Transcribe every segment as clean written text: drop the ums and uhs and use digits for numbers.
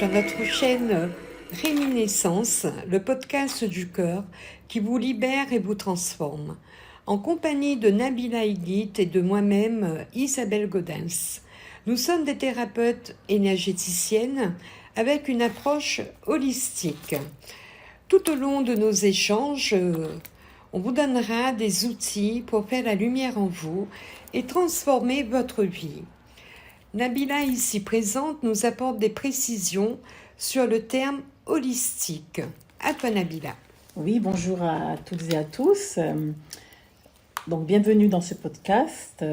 sur notre chaîne Réminiscence, le podcast du cœur qui vous libère et vous transforme, en compagnie de Nabila Higuit et de moi-même, Isabelle Gaudens. Nous sommes des thérapeutes énergéticiennes avec une approche holistique. Tout au long de nos échanges, on vous donnera des outils pour faire la lumière en vous et transformer votre vie. Nabila, ici présente, nous apporte des précisions sur le terme holistique. À toi, Nabila. Oui, bonjour à toutes et à tous. Donc, bienvenue dans ce podcast.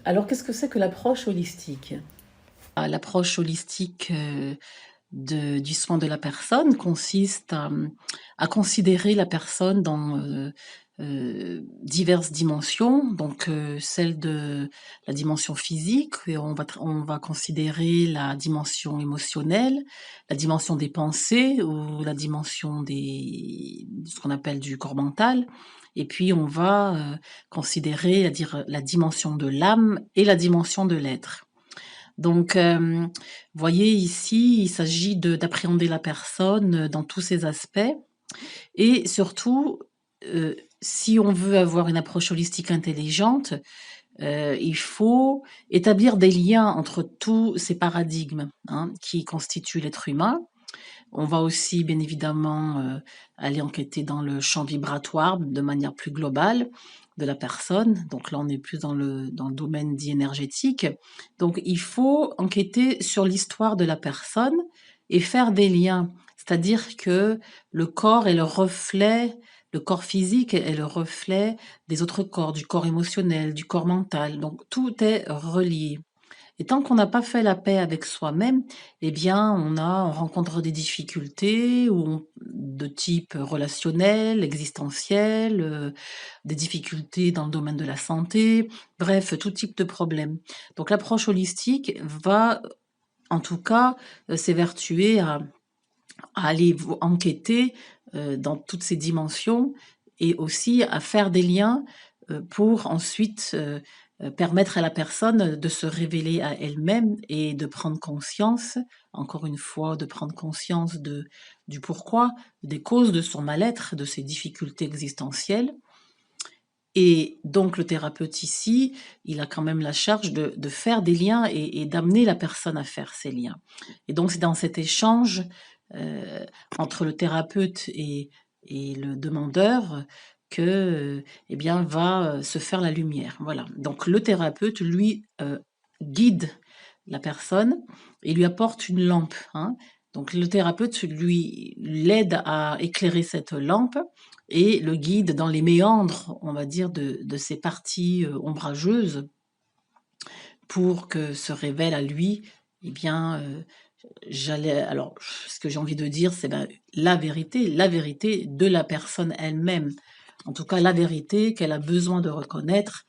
Alors, qu'est-ce que c'est que l'approche holistique? L'approche holistique du soin de la personne consiste à considérer la personne dans diverses dimensions, donc celle de la dimension physique, et on va considérer la dimension émotionnelle, la dimension des pensées ou la dimension de ce qu'on appelle du corps mental, et puis on va considérer la dimension de l'âme et la dimension de l'être. Donc, voyez ici, il s'agit d'appréhender la personne dans tous ses aspects et surtout, si on veut avoir une approche holistique intelligente, il faut établir des liens entre tous ces paradigmes qui constituent l'être humain. On va aussi, bien évidemment, aller enquêter dans le champ vibratoire de manière plus globale de la personne. Donc là, on est plus dans le domaine dit énergétique. Donc, il faut enquêter sur l'histoire de la personne et faire des liens. C'est-à-dire que le corps est le reflet, le corps physique est le reflet des autres corps, du corps émotionnel, du corps mental. Donc, tout est relié. Et tant qu'on n'a pas fait la paix avec soi-même, eh bien, on rencontre des difficultés de type relationnel, existentiel, des difficultés dans le domaine de la santé, bref, tout type de problème. Donc, l'approche holistique va, en tout cas, s'évertuer à aller enquêter dans toutes ces dimensions et aussi à faire des liens pour ensuite permettre à la personne de se révéler à elle-même et de prendre conscience, encore une fois, de prendre conscience du pourquoi, des causes de son mal-être, de ses difficultés existentielles. Et donc le thérapeute ici, il a quand même la charge de faire des liens et d'amener la personne à faire ces liens. Et donc c'est dans cet échange entre le thérapeute et le demandeur que eh bien va se faire la lumière. Voilà. Donc le thérapeute, lui, guide la personne et lui apporte une lampe. Donc le thérapeute lui l'aide à éclairer cette lampe et le guide dans les méandres, on va dire, de ces parties ombrageuses pour que se révèle à lui, eh bien, alors, ce que j'ai envie de dire, c'est la vérité de la personne elle-même. En tout cas, la vérité qu'elle a besoin de reconnaître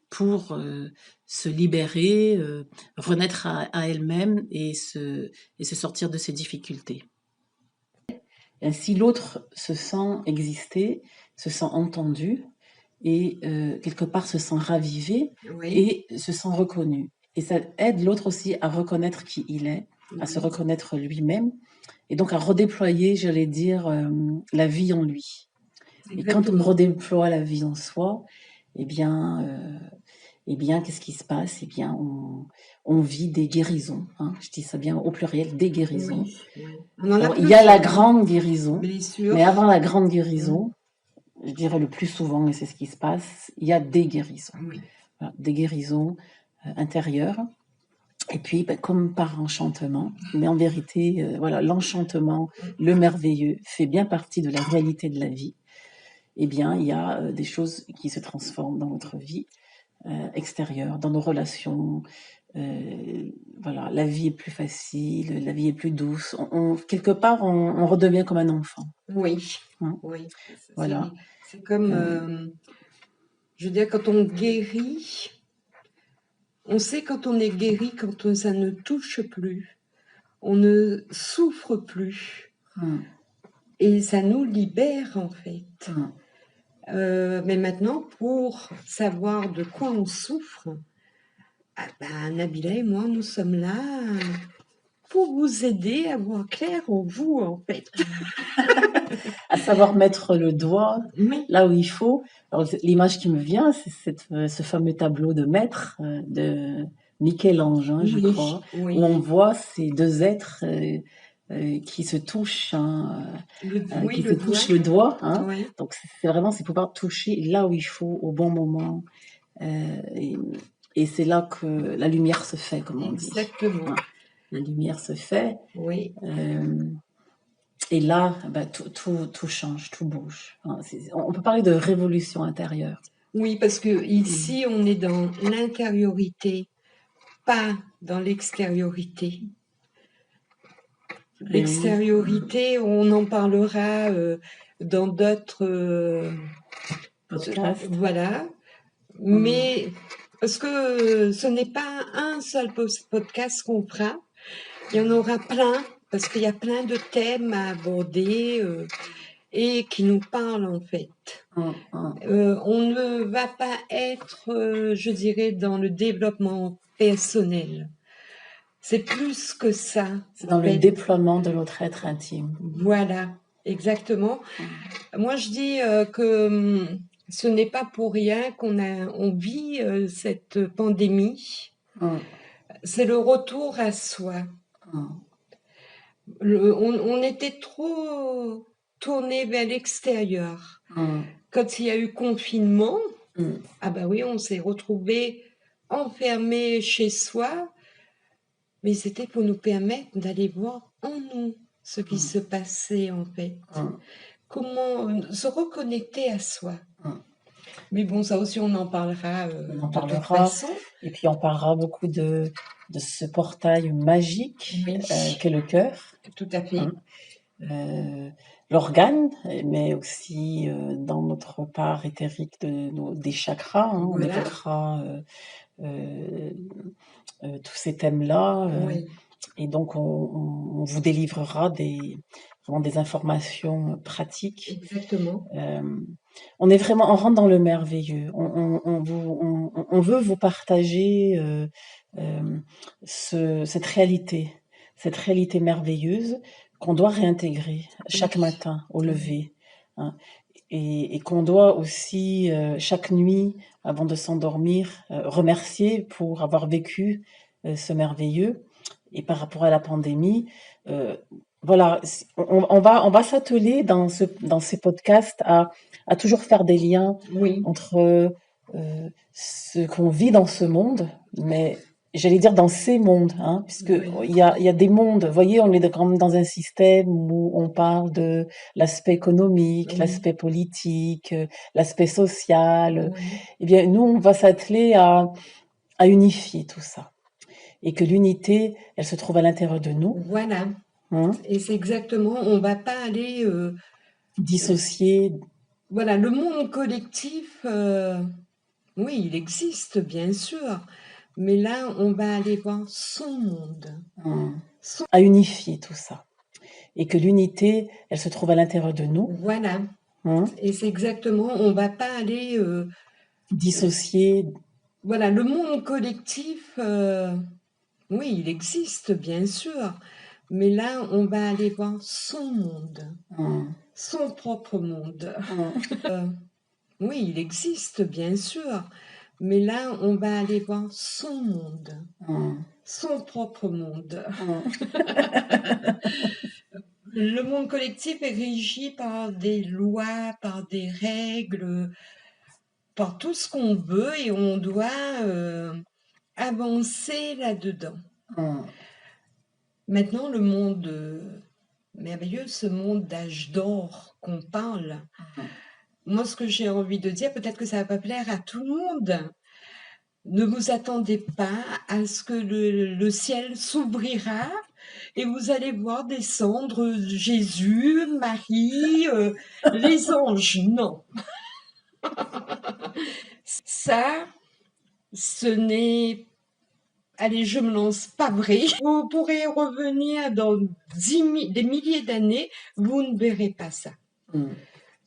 pour se libérer, renaître à elle-même et se sortir de ses difficultés. Ainsi, l'autre se sent exister, se sent entendu et quelque part se sent ravivé et se sent reconnu. Et ça aide l'autre aussi à reconnaître qui il est, à se reconnaître lui-même et donc à redéployer, j'allais dire, la vie en lui. Exactement. Et quand on redéploie la vie en soi, eh bien, qu'est-ce qui se passe? Eh bien, on vit des guérisons. Je dis ça bien au pluriel, des guérisons. Oui. Alors, il y a la grande guérison, mais avant la grande guérison, je dirais le plus souvent, et c'est ce qui se passe, il y a des guérisons. Oui. Voilà, des guérisons intérieures. Et puis, comme par enchantement, mais en vérité, voilà, l'enchantement, le merveilleux, fait bien partie de la réalité de la vie. Eh bien, il y a des choses qui se transforment dans notre vie extérieure, dans nos relations. Voilà, la vie est plus facile, la vie est plus douce. Quelque part, on redevient comme un enfant. Oui, oui. Voilà. C'est comme, je veux dire, quand on guérit, on sait quand on est guéri, quand ça ne touche plus, on ne souffre plus. Et ça nous libère, en fait. Mais maintenant, pour savoir de quoi on souffre, Nabila et moi, nous sommes là pour pour vous aider à voir clair en vous, en fait. À savoir mettre le doigt Oui, là où il faut. Alors, l'image qui me vient, c'est ce fameux tableau de maître de Michel-Ange, hein, je crois, où on oui, voit ces deux êtres qui se touchent, oui, qui se le doigt, touchent le doigt. Hein. oui, Donc, c'est pouvoir toucher là où il faut, au bon moment. Euh, et, et c'est là que la lumière se fait, comme on dit. exactement, Hein. La lumière se fait. oui. Et là, bah, tout change, tout bouge. Hein. On peut parler de révolution intérieure. Oui, parce que ici, on est dans l'intériorité, pas dans l'extériorité. Et oui, L'extériorité, on en parlera dans d'autres... podcast. voilà. Hum, Mais parce que ce n'est pas un seul podcast qu'on fera, il y en aura plein, parce qu'il y a plein de thèmes à aborder et qui nous parlent en fait. hum. On ne va pas être, je dirais, dans le développement personnel. C'est plus que ça, C'est en dans le fait. déploiement de notre être intime. Voilà, exactement. Moi, je dis que ce n'est pas pour rien on vit cette pandémie. Hum, C'est le retour à soi. hum, On était trop tourné vers l'extérieur. hum, Quand il y a eu confinement, hum, ah ben oui, on s'est retrouvés enfermés chez soi, mais c'était pour nous permettre d'aller voir en nous ce qui se passait en fait. hum, Comment se reconnecter à soi. hum. Mais bon, ça aussi, on en parlera On en de toute parlera. façon. Et puis on parlera beaucoup de ce portail magique Oui, qu'est le cœur. tout à fait. Hein. L'organe, mais aussi dans notre part éthérique des chakras. Hein. On Voilà. évoquera euh, tous ces thèmes-là. Oui, Et donc, on vous délivrera vraiment des informations pratiques. exactement. On rentre dans le merveilleux. On veut vous partager cette réalité merveilleuse qu'on doit réintégrer chaque Oui, matin au oui, lever. Hein, et qu'on doit aussi, chaque nuit, avant de s'endormir, remercier pour avoir vécu ce merveilleux. Et par rapport à la pandémie, voilà, on va s'atteler dans ces podcasts à toujours faire des liens oui, entre ce qu'on vit dans ce monde, mais j'allais dire dans ces mondes, hein, puisque oui, il y a des mondes. Vous voyez, on est quand même dans un système où on parle de l'aspect économique, oui, l'aspect politique, l'aspect social. oui. Eh bien, nous, on va s'atteler à unifier tout ça. Et que l'unité, elle se trouve à l'intérieur de nous. Voilà. Hein, Et c'est exactement, on va pas aller... dissocier. voilà, le monde collectif, oui, il existe, bien sûr. Mais là, on va aller voir son monde. Hein, à unifier tout ça. Et que l'unité, elle se trouve à l'intérieur de nous. Voilà. Hein, Et c'est exactement, on va pas aller... dissocier. voilà, le monde collectif, oui, il existe, bien sûr. Mais là, on va aller voir son monde, Hein, son propre monde. hein, Oui, il existe, bien sûr. Mais là, on va aller voir son monde, hein, son propre monde. hein. Le monde collectif est régi par des lois, par des règles, par tout ce qu'on veut et on doit avancer là-dedans. Hein. Maintenant, le monde merveilleux, ce monde d'âge d'or qu'on parle, moi, ce que j'ai envie de dire, peut-être que ça va pas plaire à tout le monde. Ne vous attendez pas à ce que le ciel s'ouvrira et vous allez voir descendre Jésus, Marie, les anges. Non. Ça, ce n'est... Allez, je me lance pas vrai. Vous pourrez revenir dans des milliers d'années, vous ne verrez pas ça.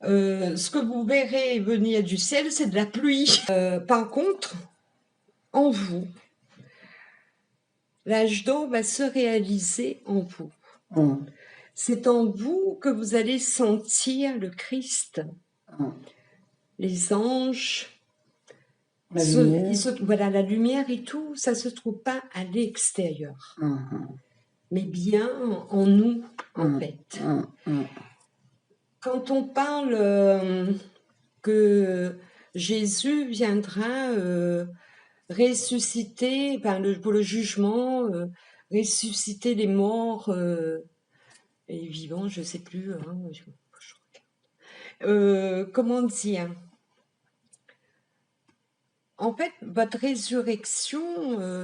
Ce que vous verrez venir du ciel, c'est de la pluie. Par contre, en vous, l'âge d'or va se réaliser en vous. Hum, C'est en vous que vous allez sentir le Christ, hum. les anges. La lumière. Voilà, la lumière et tout, ça se trouve pas à l'extérieur, Hum, mais bien en nous, en hum, fait. hum, hum, Quand on parle que Jésus viendra ressusciter pour le jugement, ressusciter les morts et les vivants, je sais plus. Hein, comment dire? En fait, votre résurrection,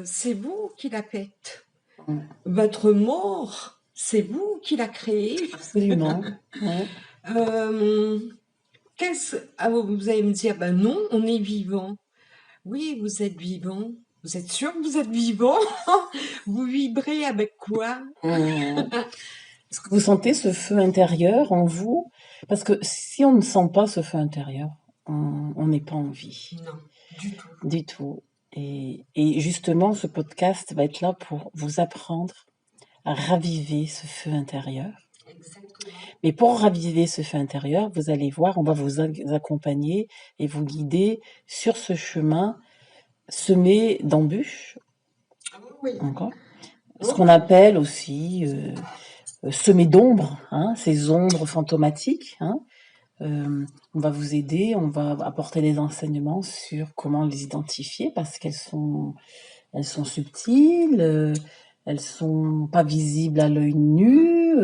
c'est vous qui la faites. hum. Votre mort, c'est vous qui la créée. Absolument. Ouais. Vous allez me dire, ben non, on est vivant. Oui, vous êtes vivant. Vous êtes sûr que vous êtes vivant? Vous vibrez avec quoi? Hum. Est-ce que vous sentez ce feu intérieur en vous? Parce que si on ne sent pas ce feu intérieur, on n'est pas en vie. Non, du tout. Du tout. Et justement, ce podcast va être là pour vous apprendre à raviver ce feu intérieur. Exactement. Mais pour raviver ce feu intérieur, vous allez voir, on va vous accompagner et vous guider sur ce chemin semé d'embûches, Oui. encore. Ce qu'on appelle aussi semé d'ombres, hein, ces ombres fantomatiques. Hein. On va vous aider, on va apporter des enseignements sur comment les identifier parce qu'elles sont subtiles, elles sont pas visibles à l'œil nu,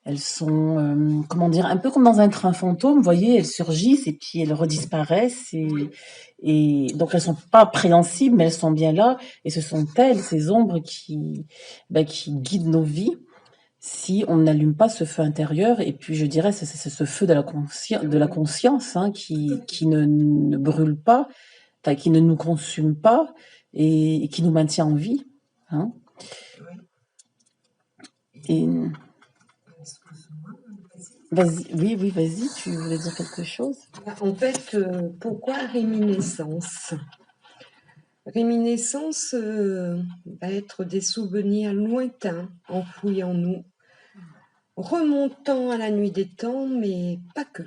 elles sont, comment dire, un peu comme dans un train fantôme, vous voyez, elles surgissent et puis elles redisparaissent et donc elles sont pas préhensibles, mais elles sont bien là et ce sont elles, ces ombres qui guident nos vies si on n'allume pas ce feu intérieur et puis je dirais c'est ce feu de la conscience hein, qui ne brûle pas, enfin qui ne nous consume pas et qui nous maintient en vie. Hein. Et vas-y, oui, vas-y, tu voulais dire quelque chose? En fait, pourquoi réminiscence? Réminiscence va être des souvenirs lointains enfouis en nous, remontant à la nuit des temps, mais pas que.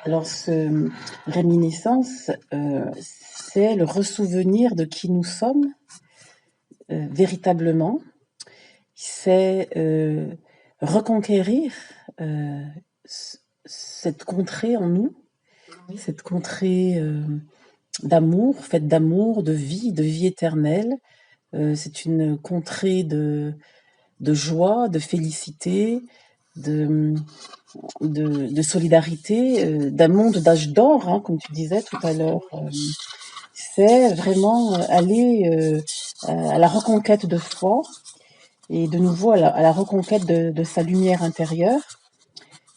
Alors, ce réminiscence, c'est le ressouvenir de qui nous sommes véritablement. C'est reconquérir cette contrée en nous, cette contrée d'amour, faite d'amour, de vie éternelle. C'est une contrée de joie, de félicité, de solidarité, d'un monde d'âge d'or, hein, comme tu disais tout à l'heure. C'est vraiment aller à la reconquête de soi et de nouveau à la reconquête de sa lumière intérieure.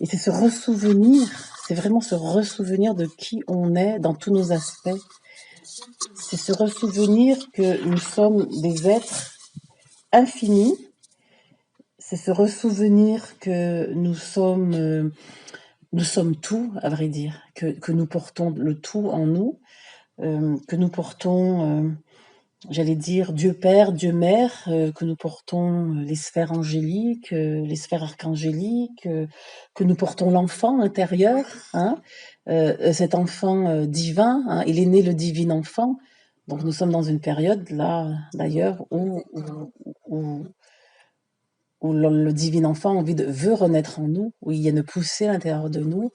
Et c'est se ressouvenir, c'est vraiment se ressouvenir de qui on est dans tous nos aspects. C'est se ressouvenir que nous sommes des êtres infinis. C'est se ressouvenir que nous sommes tout, à vrai dire, que nous portons le tout en nous, que nous portons, j'allais dire, Dieu Père, Dieu Mère, que nous portons les sphères angéliques, les sphères archangéliques, que nous portons l'enfant intérieur, hein, cet enfant divin, hein, il est né le divin enfant. Donc nous sommes dans une période là, d'ailleurs, où le divin enfant veut renaître en nous, où il y a une poussée à l'intérieur de nous.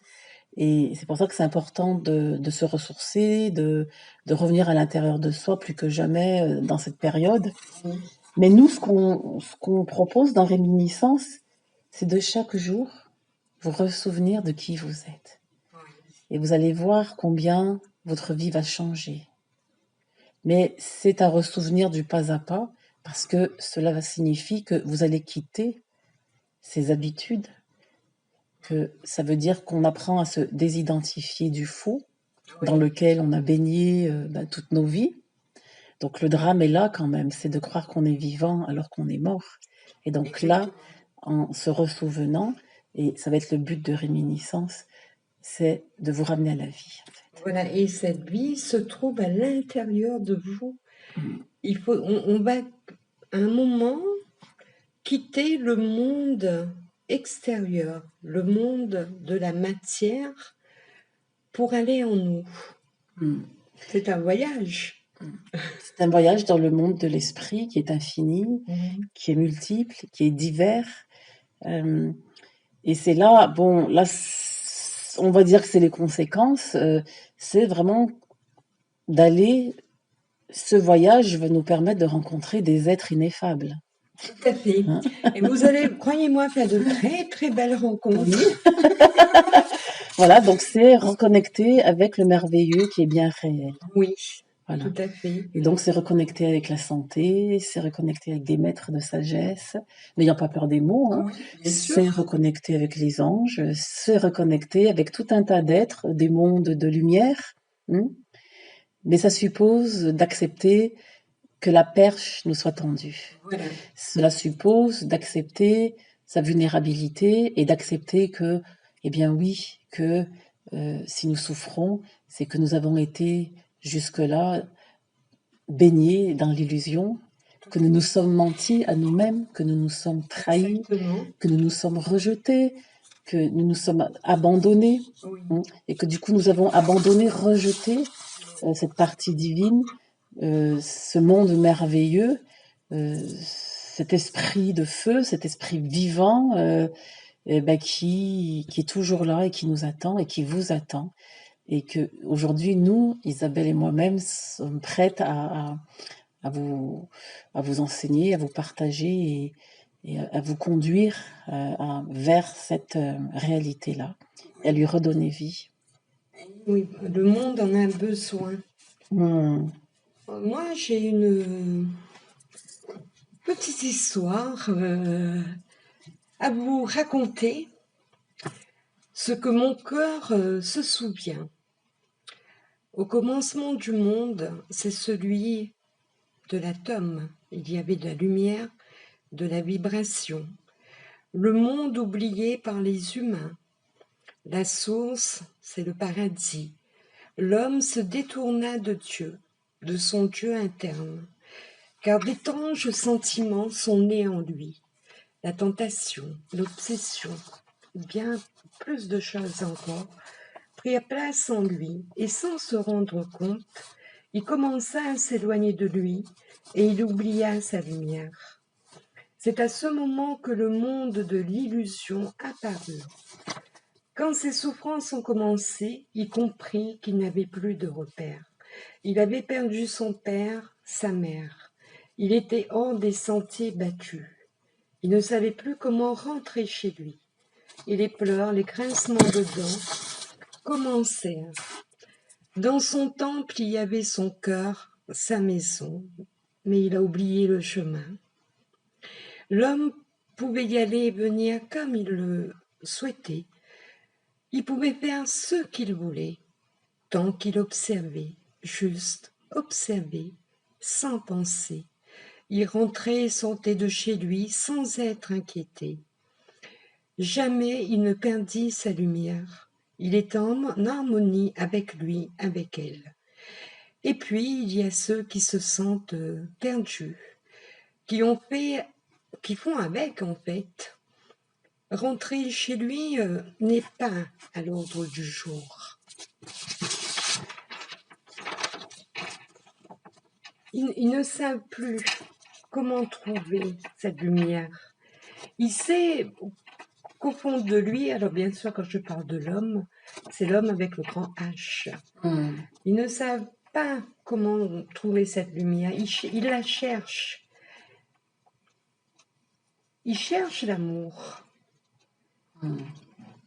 Et c'est pour ça que c'est important de se ressourcer, de revenir à l'intérieur de soi plus que jamais dans cette période. Mais nous, ce qu'on propose dans Réminiscence, c'est de chaque jour vous ressouvenir de qui vous êtes. Et vous allez voir combien votre vie va changer. Mais c'est un ressouvenir du pas à pas, parce que cela signifie que vous allez quitter ces habitudes, que ça veut dire qu'on apprend à se désidentifier du faux dans lequel on a baigné toutes nos vies. Donc le drame est là quand même, c'est de croire qu'on est vivant alors qu'on est mort. Et donc là, en se ressouvenant, et ça va être le but de Réminiscence, c'est de vous ramener à la vie. En fait. Voilà, et cette vie se trouve à l'intérieur de vous. on va à un moment quitter le monde extérieur, le monde de la matière, pour aller en nous. Mm. C'est un voyage. C'est un voyage dans le monde de l'esprit qui est infini, qui est multiple, qui est divers. Euh, et c'est là, bon, là, on va dire que c'est les conséquences. C'est vraiment d'aller. Ce voyage va nous permettre de rencontrer des êtres ineffables. Tout à fait. Hein. Et vous allez, croyez-moi, faire de très très belles rencontres. Oui. Voilà, donc c'est reconnecter avec le merveilleux qui est bien réel. Oui, Voilà. tout à fait. Et donc c'est reconnecter avec la santé, c'est reconnecter avec des maîtres de sagesse, n'ayant pas peur des mots, hein. Oui, bien sûr. C'est reconnecter avec les anges, c'est reconnecter avec tout un tas d'êtres, des mondes de lumière. Hein. Mais ça suppose d'accepter que la perche nous soit tendue. Voilà. Cela suppose d'accepter sa vulnérabilité et d'accepter que, eh bien oui, que si nous souffrons, c'est que nous avons été jusque-là baignés dans l'illusion, que nous nous sommes mentis à nous-mêmes, que nous nous sommes trahis, Exactement. que nous nous sommes rejetés, que nous nous sommes abandonnés, Oui. hein, et que du coup nous avons abandonné, rejeté cette partie divine, ce monde merveilleux, cet esprit de feu, cet esprit vivant qui est toujours là et qui nous attend et qui vous attend. Et que aujourd'hui, nous, Isabelle et moi-même, sommes prêtes à vous, à vous enseigner, à vous partager et à vous conduire vers cette réalité-là et à lui redonner vie. Oui, le monde en a besoin. Moi, j'ai une petite histoire à vous raconter, ce que mon cœur se souvient. Au commencement du monde, c'est celui de l'atome. Il y avait de la lumière, de la vibration. Le monde oublié par les humains. La source, c'est le paradis. L'homme se détourna de Dieu, de son Dieu interne, car d'étranges sentiments sont nés en lui. La tentation, l'obsession, bien plus de choses encore, prirent place en lui, et sans se rendre compte, il commença à s'éloigner de lui, et il oublia sa lumière. C'est à ce moment que le monde de l'illusion apparut. Quand ses souffrances ont commencé, il comprit qu'il n'avait plus de repère. Il avait perdu son père, sa mère. Il était hors des sentiers battus. Il ne savait plus comment rentrer chez lui. Et les pleurs, les grincements de dents commencèrent. Dans son temple, il y avait son cœur, sa maison, mais il a oublié le chemin. L'homme pouvait y aller et venir comme il le souhaitait. Il pouvait faire ce qu'il voulait, tant qu'il observait, juste observait, sans penser. Il rentrait et sortait de chez lui sans être inquiété. Jamais il ne perdit sa lumière. Il est en harmonie avec lui, avec elle. Et puis, il y a ceux qui se sentent perdus, qui font avec, en fait. Rentrer chez lui n'est pas à l'ordre du jour. Ils ne savent plus comment trouver cette lumière. Il sait qu'au fond de lui, alors bien sûr quand je parle de l'homme, c'est l'homme avec le grand H. Ils ne savent pas comment trouver cette lumière, ils la cherchent. Ils cherchent l'amour.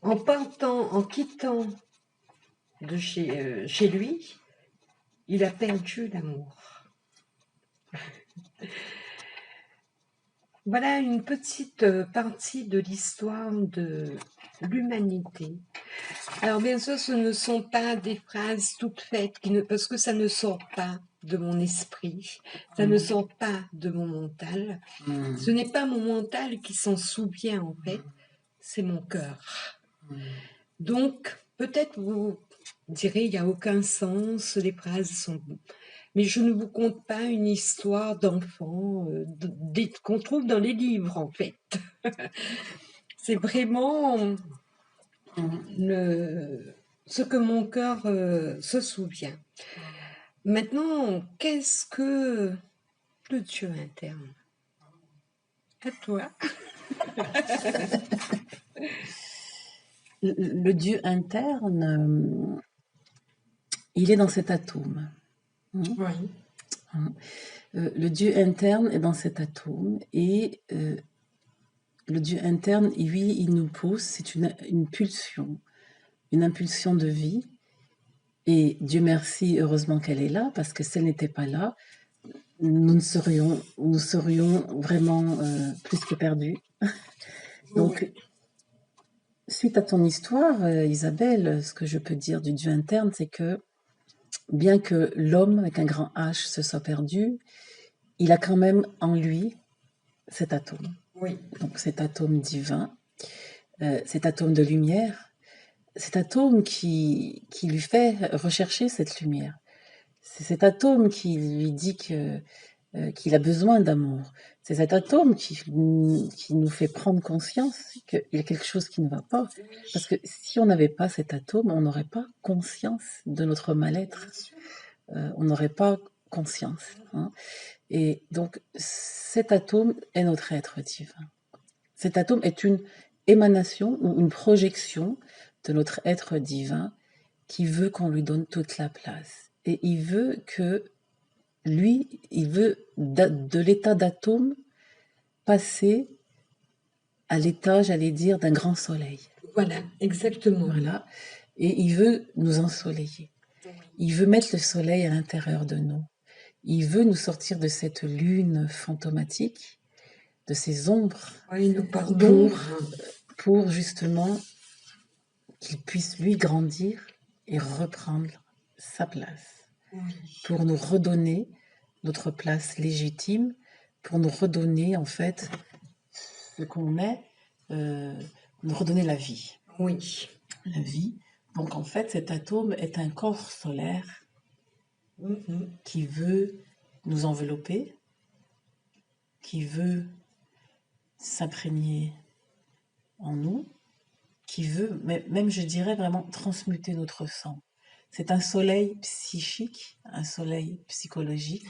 En partant, en quittant de chez lui, il a perdu l'amour. Voilà une petite partie de l'histoire de l'humanité. Alors bien sûr, ce ne sont pas des phrases toutes faites, parce que ça ne sort pas de mon esprit, ça ne sort pas de mon mental. Ce n'est pas mon mental qui s'en souvient en fait, c'est mon cœur. Donc peut-être vous direz, il n'y a aucun sens, les phrases sont mais je ne vous conte pas une histoire d'enfant qu'on trouve dans les livres, en fait. C'est vraiment ce que mon cœur se souvient. Maintenant, qu'est-ce que le Dieu interne? À toi. Le Dieu interne, il est dans cet atome. Oui. Le Dieu interne est dans cet atome et le Dieu interne, lui, il nous pousse, c'est une pulsion, une impulsion de vie. Et Dieu merci, heureusement qu'elle est là, parce que si elle n'était pas là, nous serions vraiment plus que perdus. Donc, suite à ton histoire, Isabelle, ce que je peux dire du Dieu interne, c'est que bien que l'homme avec un grand H se soit perdu, il a quand même en lui cet atome. Oui. Donc cet atome divin, cet atome de lumière, cet atome qui lui fait rechercher cette lumière. C'est cet atome qui lui dit qu'il a besoin d'amour. C'est cet atome qui nous fait prendre conscience qu'il y a quelque chose qui ne va pas. Parce que si on n'avait pas cet atome, on n'aurait pas conscience de notre mal-être. On n'aurait pas conscience. Hein. Et donc, cet atome est notre être divin. Cet atome est une émanation ou une projection de notre être divin qui veut qu'on lui donne toute la place. Et il veut que lui, il veut de l'état d'atome passer à l'état, j'allais dire, d'un grand soleil. Voilà, exactement. Voilà. Et il veut nous ensoleiller. Il veut mettre le soleil à l'intérieur de nous. Il veut nous sortir de cette lune fantomatique, de ces ombres, pour justement qu'il puisse lui grandir et reprendre sa place. Pour nous redonner notre place légitime, pour nous redonner en fait ce qu'on est, nous redonner la vie. Oui. La vie. Donc en fait, cet atome est un corps solaire qui veut nous envelopper, qui veut s'imprégner en nous, qui veut, même je dirais vraiment, transmuter notre sang. C'est un soleil psychique, un soleil psychologique,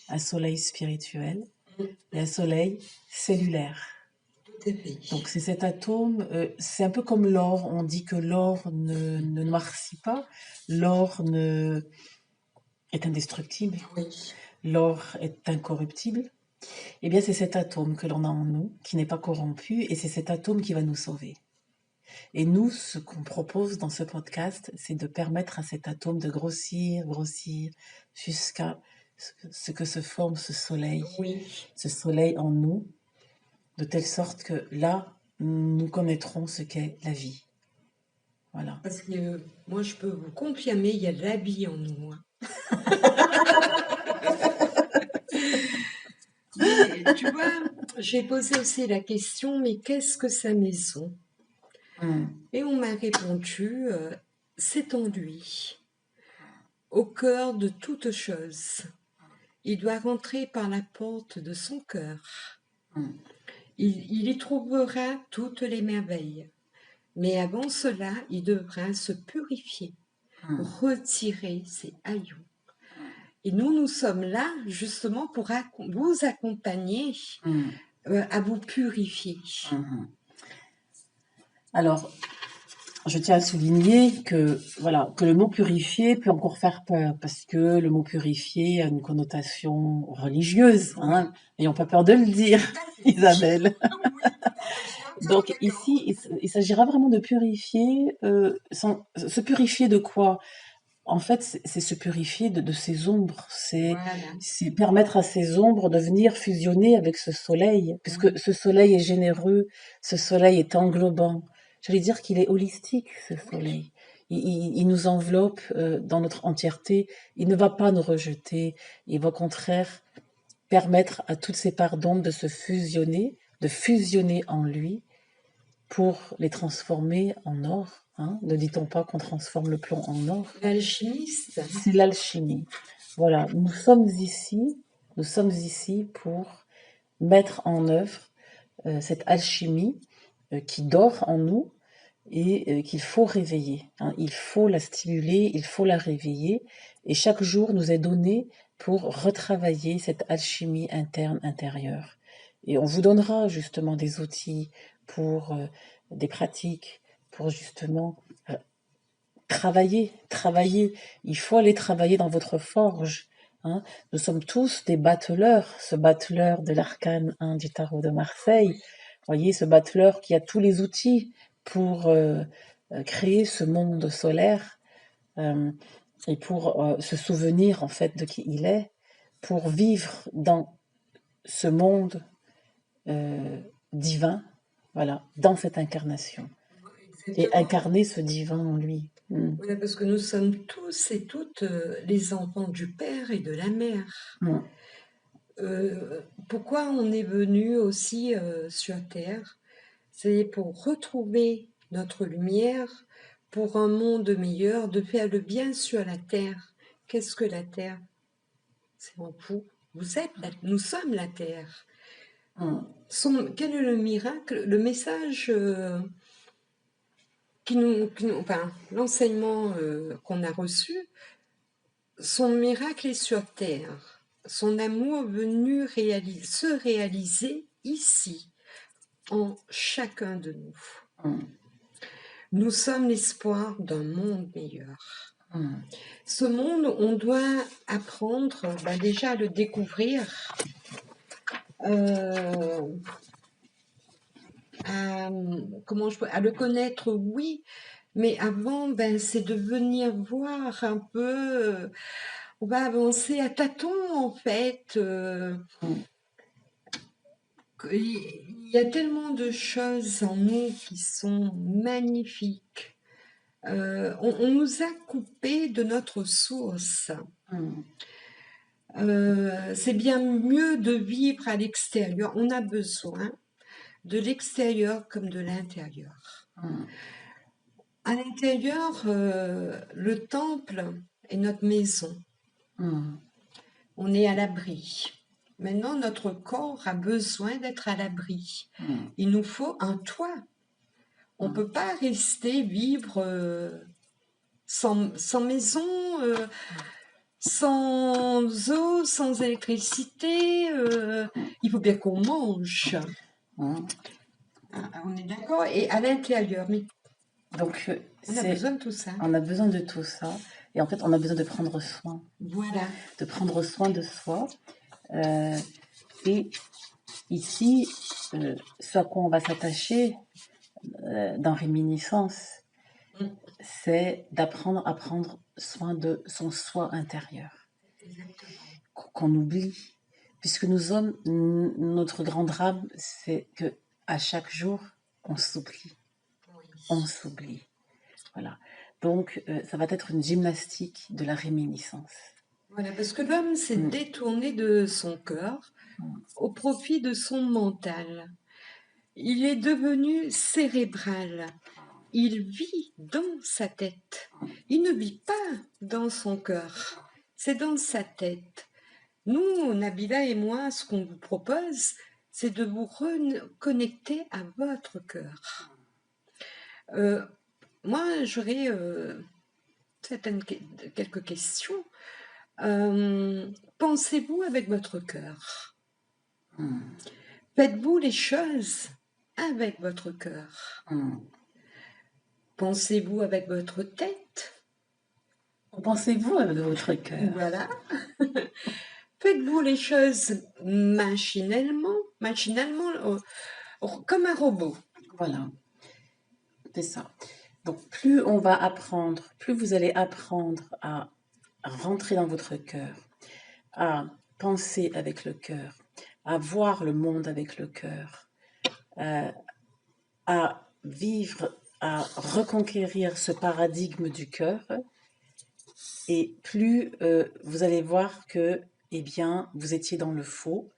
un soleil spirituel et un soleil cellulaire. Donc c'est cet atome, c'est un peu comme l'or. On dit que l'or ne noircit pas, l'or est indestructible, l'or est incorruptible. Eh bien c'est cet atome que l'on a en nous, qui n'est pas corrompu, et c'est cet atome qui va nous sauver. Et nous, ce qu'on propose dans ce podcast, c'est de permettre à cet atome de grossir, jusqu'à ce que se forme ce soleil en nous, de telle sorte que là, nous connaîtrons ce qu'est la vie. Voilà. Parce que moi, je peux vous confirmer, il y a de la vie en nous. Mais, tu vois, j'ai posé aussi la question, mais qu'est-ce que sa maison? Et on m'a répondu, c'est en lui, au cœur de toute chose. Il doit rentrer par la porte de son cœur. Il y trouvera toutes les merveilles. Mais avant cela, il devra se purifier, retirer ses haillons. Et nous sommes là justement pour vous accompagner à vous purifier. Alors, je tiens à souligner que le mot purifier peut encore faire peur, parce que le mot purifier a une connotation religieuse. N'ayons pas peur de le dire, Isabelle. Donc ici, il s'agira vraiment de purifier. Se purifier de quoi? En fait, c'est se purifier de ces ombres. C'est permettre à ces ombres de venir fusionner avec ce soleil, puisque ce soleil est généreux, ce soleil est englobant. J'allais dire qu'il est holistique, ce soleil. Il nous enveloppe dans notre entièreté. Il ne va pas nous rejeter. Il va au contraire permettre à toutes ces parts d'ombre de fusionner en lui pour les transformer en or. Ne dit-on pas qu'on transforme le plomb en or? L'alchimiste. C'est l'alchimie. Voilà, nous sommes ici pour mettre en œuvre cette alchimie qui dort en nous et qu'il faut réveiller, hein. Il faut la stimuler, il faut la réveiller. Et chaque jour nous est donné pour retravailler cette alchimie interne, intérieure. Et on vous donnera justement des outils pour des pratiques, pour justement travailler. Il faut aller travailler dans votre forge, hein. Nous sommes tous des battleurs, ce battleur de l'arcane 1 du tarot de Marseille. Voyez, ce battleur qui a tous les outils pour créer ce monde solaire euh, et pour se souvenir en fait de qui il est, pour vivre dans ce monde euh, divin, voilà, dans cette incarnation et Exactement. incarner ce divin en lui. Mm. Voilà, parce que nous sommes tous et toutes les enfants du Père et de la Mère. Mm. Pourquoi on est venu aussi sur Terre? C'est pour retrouver notre lumière, pour un monde meilleur, de faire le bien sur la Terre. Qu'est-ce que la Terre? C'est en vous. Nous sommes la Terre. Mm. Quel est le miracle? Le message enfin, l'enseignement qu'on a reçu, son miracle est sur terre. Son amour venu se réaliser ici, en chacun de nous. Mm. Nous sommes l'espoir d'un monde meilleur. Mm. Ce monde, on doit apprendre déjà à le découvrir, à le connaître, oui, mais avant, c'est de venir voir un peu. On va avancer à tâtons, en fait. Mm. Il y a tellement de choses en nous qui sont magnifiques. On nous a coupé de notre source. Mm. C'est bien mieux de vivre à l'extérieur. On a besoin de l'extérieur comme de l'intérieur. Mm. À l'intérieur, le temple est notre maison. Mm. On est à l'abri. Maintenant, notre corps a besoin d'être à l'abri. Mm. Il nous faut un toit. On ne peut pas rester vivre sans maison, sans eau, sans électricité. Il faut bien qu'on mange. Mm. On est d'accord? Et à l'intérieur, mais Donc, on a besoin de tout ça. on a besoin de tout ça. Et en fait, on a besoin de prendre soin. Voilà. De prendre soin de soi. Et ici, ce à quoi on va s'attacher dans Réminiscence, Mm. c'est d'apprendre à prendre soin de son soi intérieur, qu'on oublie. Puisque nous sommes, notre grand drame, c'est que à chaque jour, on s'oublie. Oui. On s'oublie. Voilà. Donc, ça va être une gymnastique de la réminiscence. Voilà, parce que l'homme s'est détourné de son cœur au profit de son mental. Il est devenu cérébral. Il vit dans sa tête. Il ne vit pas dans son cœur. C'est dans sa tête. Nous, Nabila et moi, ce qu'on vous propose, c'est de vous reconnecter à votre cœur. Moi, j'aurais quelques questions. Pensez-vous avec votre cœur? Faites-vous les choses avec votre cœur? Pensez-vous avec votre tête? Pensez-vous avec votre cœur? Voilà. Faites-vous les choses machinalement, comme un robot? Voilà, c'est ça. Donc, plus on va apprendre, plus vous allez apprendre à rentrer dans votre cœur, à penser avec le cœur, à voir le monde avec le cœur, à vivre, à reconquérir ce paradigme du cœur, et plus vous allez voir que, eh bien, vous étiez dans le faux,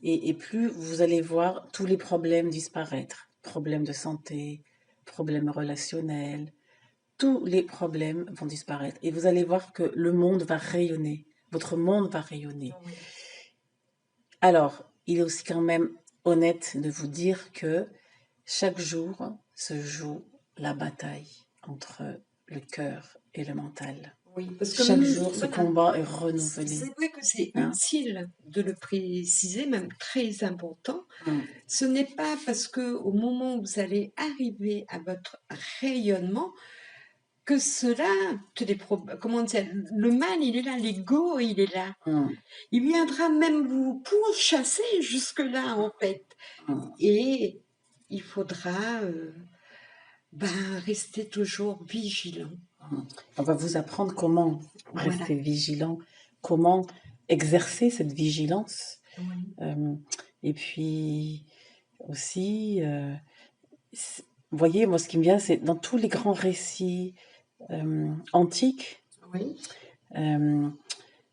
et plus vous allez voir tous les problèmes disparaître. Problèmes de santé, problèmes relationnels, tous les problèmes vont disparaître. Et vous allez voir que le monde va rayonner votre monde va rayonner. Oui. Alors, il est aussi quand même honnête de vous dire que chaque jour se joue la bataille entre le cœur et le mental. Oui, parce que Chaque jour, ce voilà, combat est c'est renouvelé. vrai que c'est Hein. utile de le préciser, même très important. Hum, Ce n'est pas parce que au moment où vous allez arriver à votre rayonnement que cela, comment dire, le mal, il est là, l'ego, il est là. hum, Il viendra même vous pourchasser jusque-là, en fait. hum. Et il faudra rester toujours vigilant. On va vous apprendre comment Voilà. rester vigilant, comment exercer cette vigilance. Oui. Et puis aussi, vous voyez, moi, ce qui me vient, c'est dans tous les grands récits antiques, Oui.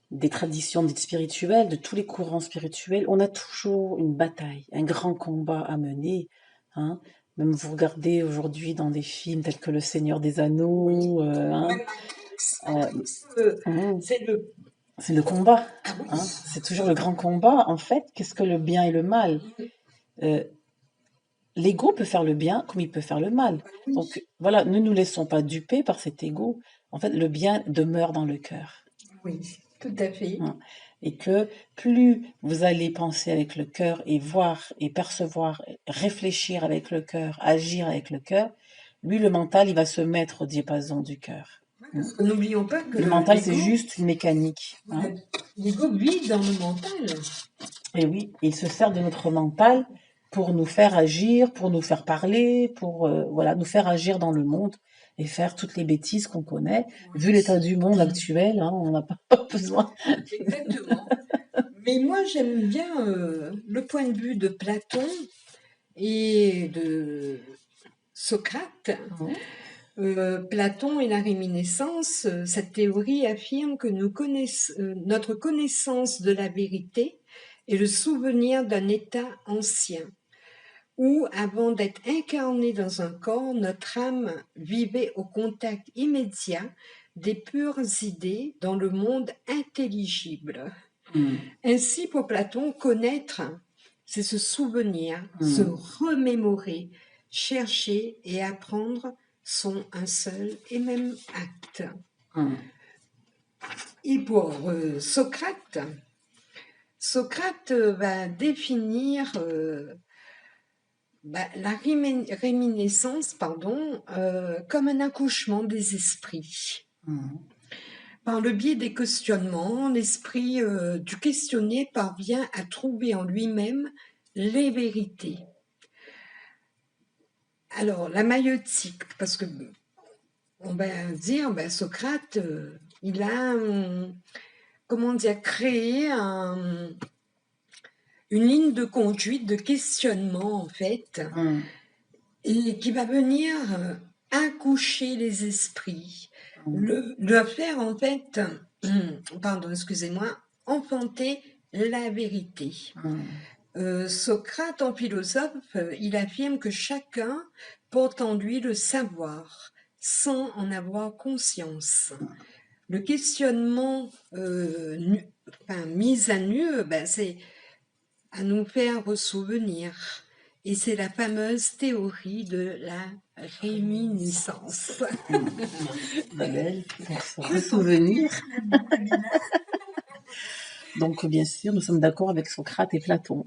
des traditions dites spirituelles, de tous les courants spirituels, on a toujours une bataille, un grand combat à mener. Hein. Même vous regardez aujourd'hui dans des films tels que Le Seigneur des Anneaux, hein, hum, C'est le. c'est le combat. Ah oui. Hein. C'est toujours le grand combat. En fait, qu'est-ce que le bien et le mal? L'ego peut faire le bien comme il peut faire le mal. Oui. Donc voilà, ne nous laissons pas duper par cet ego. En fait, le bien demeure dans le cœur. Oui, tout à fait. Hein. Et que plus vous allez penser avec le cœur et voir et percevoir, réfléchir avec le cœur, agir avec le cœur, lui, le mental, il va se mettre au diapason du cœur. Hein. N'oublions pas que Le mental, c'est l'ego, juste une mécanique. Hein. l'ego vit dans le mental. Et oui, il se sert de notre mental pour nous faire agir, pour nous faire parler, pour voilà, nous faire agir dans le monde et faire toutes les bêtises qu'on connaît. Vu l'état du monde actuel, hein, on n'a pas besoin. Exactement. Mais moi, j'aime bien le point de vue de Platon et de Socrate. Platon et la réminiscence, cette théorie affirme que notre connaissance de la vérité est le souvenir d'un état ancien, où, avant d'être incarné dans un corps, notre âme vivait au contact immédiat des pures idées dans le monde intelligible. Ainsi, pour Platon, connaître, c'est se souvenir, se remémorer, chercher et apprendre sont un seul et même acte. Et pour Socrate, va définir la réminiscence comme un accouchement des esprits. Par le biais des questionnements, l'esprit du questionné parvient à trouver en lui-même les vérités. Alors, la maïeutique, parce que on va dire, Socrate, il a, créé une ligne de conduite, de questionnement, en fait, et qui va venir accoucher les esprits, le faire, en fait, enfanter la vérité. Socrate, en philosophe, il affirme que chacun porte en lui le savoir, sans en avoir conscience. Le questionnement mis à nu, c'est à nous faire ressouvenir. Et c'est la fameuse théorie de la réminiscence. Belle, pour se ressouvenir. Donc, bien sûr, nous sommes d'accord avec Socrate et Platon.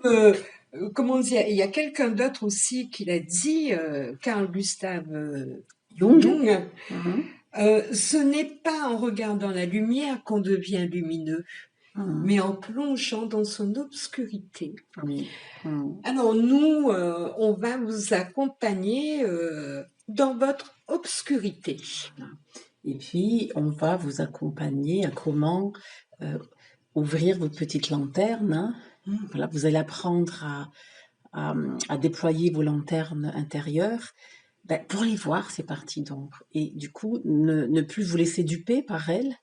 Il y a quelqu'un d'autre aussi qui l'a dit, Carl Gustav Jung. Ce n'est pas en regardant la lumière qu'on devient lumineux, mais en plongeant dans son obscurité. Alors nous, on va vous accompagner dans votre obscurité. Et puis, on va vous accompagner à comment ouvrir vos petites lanternes. Hein. Voilà, vous allez apprendre à déployer vos lanternes intérieures pour les voir, ces parties d'ombre. Et du coup, ne plus vous laisser duper par elles,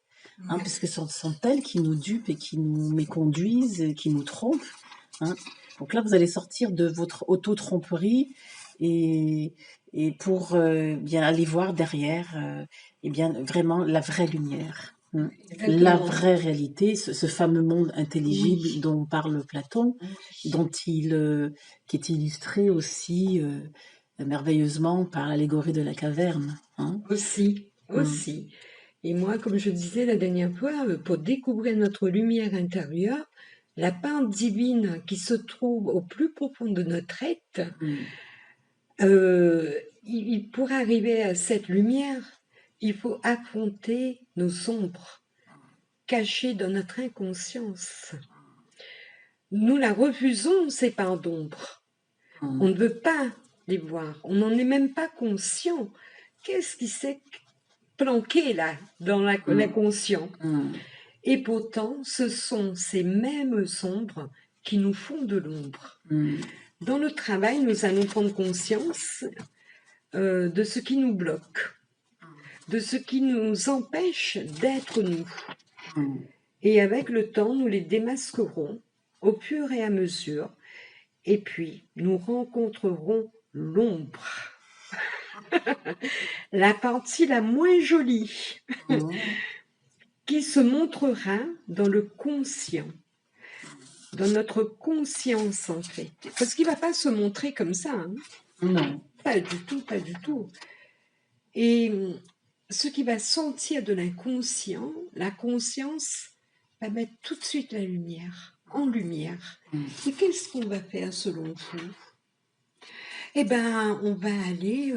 hein, puisque ce sont elles qui nous dupent et qui nous méconduisent, et qui nous trompent. Hein. Donc là, vous allez sortir de votre auto-tromperie et, et pour bien aller voir derrière, et bien vraiment la vraie lumière. La Exactement. vraie réalité, ce fameux monde intelligible Oui, dont parle Platon, oui. dont qui est illustré aussi merveilleusement par l'allégorie de la caverne. Hein. Aussi, Mm, aussi. Et moi, comme je disais la dernière fois, pour découvrir notre lumière intérieure, la part divine qui se trouve au plus profond de notre être, mm, pour arriver à cette lumière, il faut affronter nos ombres cachées dans notre inconscience. Nous la refusons, ces parts d'ombre. On mm, ne veut pas les voir, on n'en est même pas conscient. Qu'est-ce qui s'est planqué là, dans mm, l'inconscient? mm, Et pourtant, ce sont ces mêmes ombres qui nous font de l'ombre. mm, Dans le travail, nous allons prendre conscience de ce qui nous bloque, de ce qui nous empêche d'être nous. mm. Et avec le temps, nous les démasquerons au fur et à mesure. Et puis, nous rencontrerons l'ombre, la partie la moins jolie, Mm. qui se montrera dans le conscient, dans notre conscience en fait. Parce qu'il ne va pas se montrer comme ça, hein. Non. Pas du tout, pas du tout. Et ce qui va sortir de l'inconscient, la conscience va mettre tout de suite la lumière, en lumière. Mm. Et qu'est-ce qu'on va faire selon vous? Eh bien, on va aller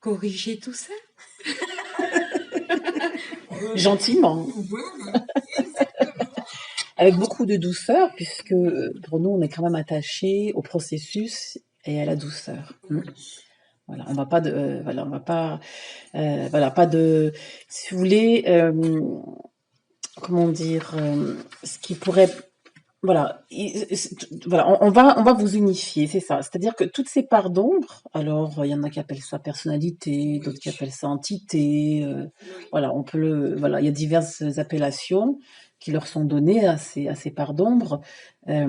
corriger tout ça. Gentiment, Voilà, exactement. avec beaucoup de douceur, puisque pour nous, on est quand même attaché au processus et à la douceur. Voilà, on va pas voilà, on va pas, voilà, pas de, si vous voulez, comment dire, ce qui pourrait, voilà, voilà, on va vous unifier, c'est ça. C'est-à-dire que toutes ces parts d'ombre, alors il y en a qui appellent ça personnalité, Oui, d'autres qui appellent ça entité, oui. voilà, voilà, il y a diverses appellations qui leur sont données à ces parts d'ombre. Euh,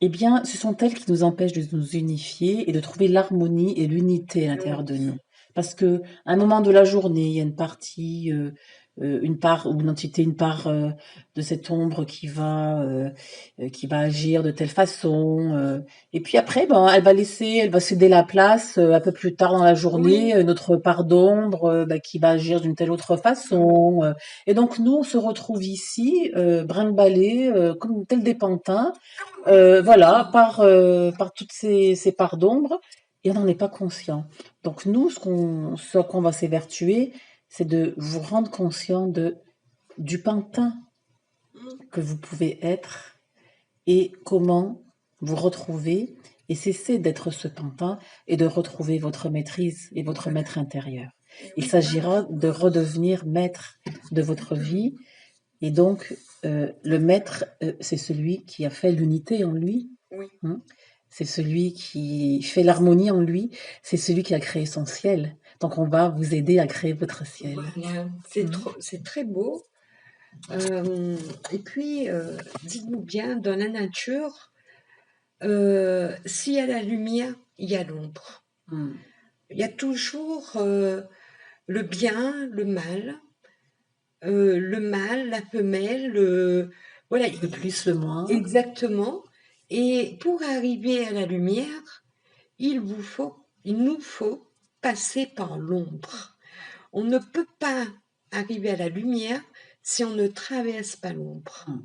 eh bien, ce sont elles qui nous empêchent de nous unifier et de trouver l'harmonie et l'unité à l'intérieur de nous. Parce que à un moment de la journée, il y a une partie, une part ou une entité, une part de cette ombre qui va agir de telle façon. Et puis après, ben, elle va céder la place un peu plus tard dans la Oui, journée, notre part d'ombre ben, qui va agir d'une telle autre façon. Et donc nous, on se retrouve ici, brinque-ballés, comme tel des pantins, voilà, par toutes ces parts d'ombre, et on n'en est pas conscient. Donc nous, ce qu'on va s'évertuer, c'est de vous rendre conscient du pantin que vous pouvez être et comment vous retrouver et cesser d'être ce pantin et de retrouver votre maîtrise et votre maître intérieur. Il s'agira de redevenir maître de votre vie et donc le maître, c'est celui qui a fait l'unité en lui. oui. Hein. C'est celui qui fait l'harmonie en lui, c'est celui qui a créé son ciel. Donc on va vous aider à créer votre ciel. Voilà, Hein. c'est très beau. Et puis, dites-vous bien, dans la nature, s'il y a la lumière, il y a l'ombre. Mmh. Il y a toujours le bien, le mâle, la femelle, voilà, Le plus, le moins. exactement. Et pour arriver à la lumière, il nous faut passer par l'ombre. On ne peut pas arriver à la lumière si on ne traverse pas l'ombre. Mmh.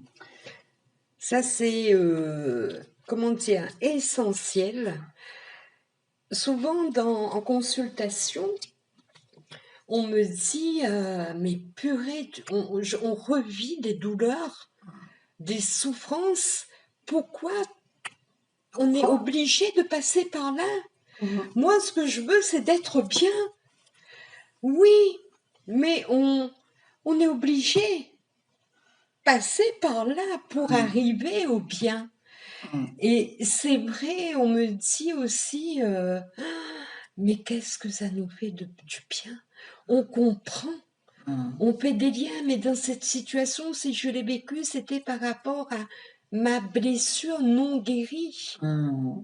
Ça, c'est, comment dire, essentiel. Souvent, en consultation, on me dit, mais purée, on revit des douleurs, des souffrances. Pourquoi on est obligé de passer par là? Mmh. Moi, ce que je veux, c'est d'être bien. Oui, mais on est obligé de passer par là pour Mmh. arriver au bien. Mmh. Et c'est vrai, on me dit aussi, mais qu'est-ce que ça nous fait du bien? On comprend, Mmh. on fait des liens, mais dans cette situation, si je l'ai vécu, c'était par rapport à ma blessure non guérie. Mmh.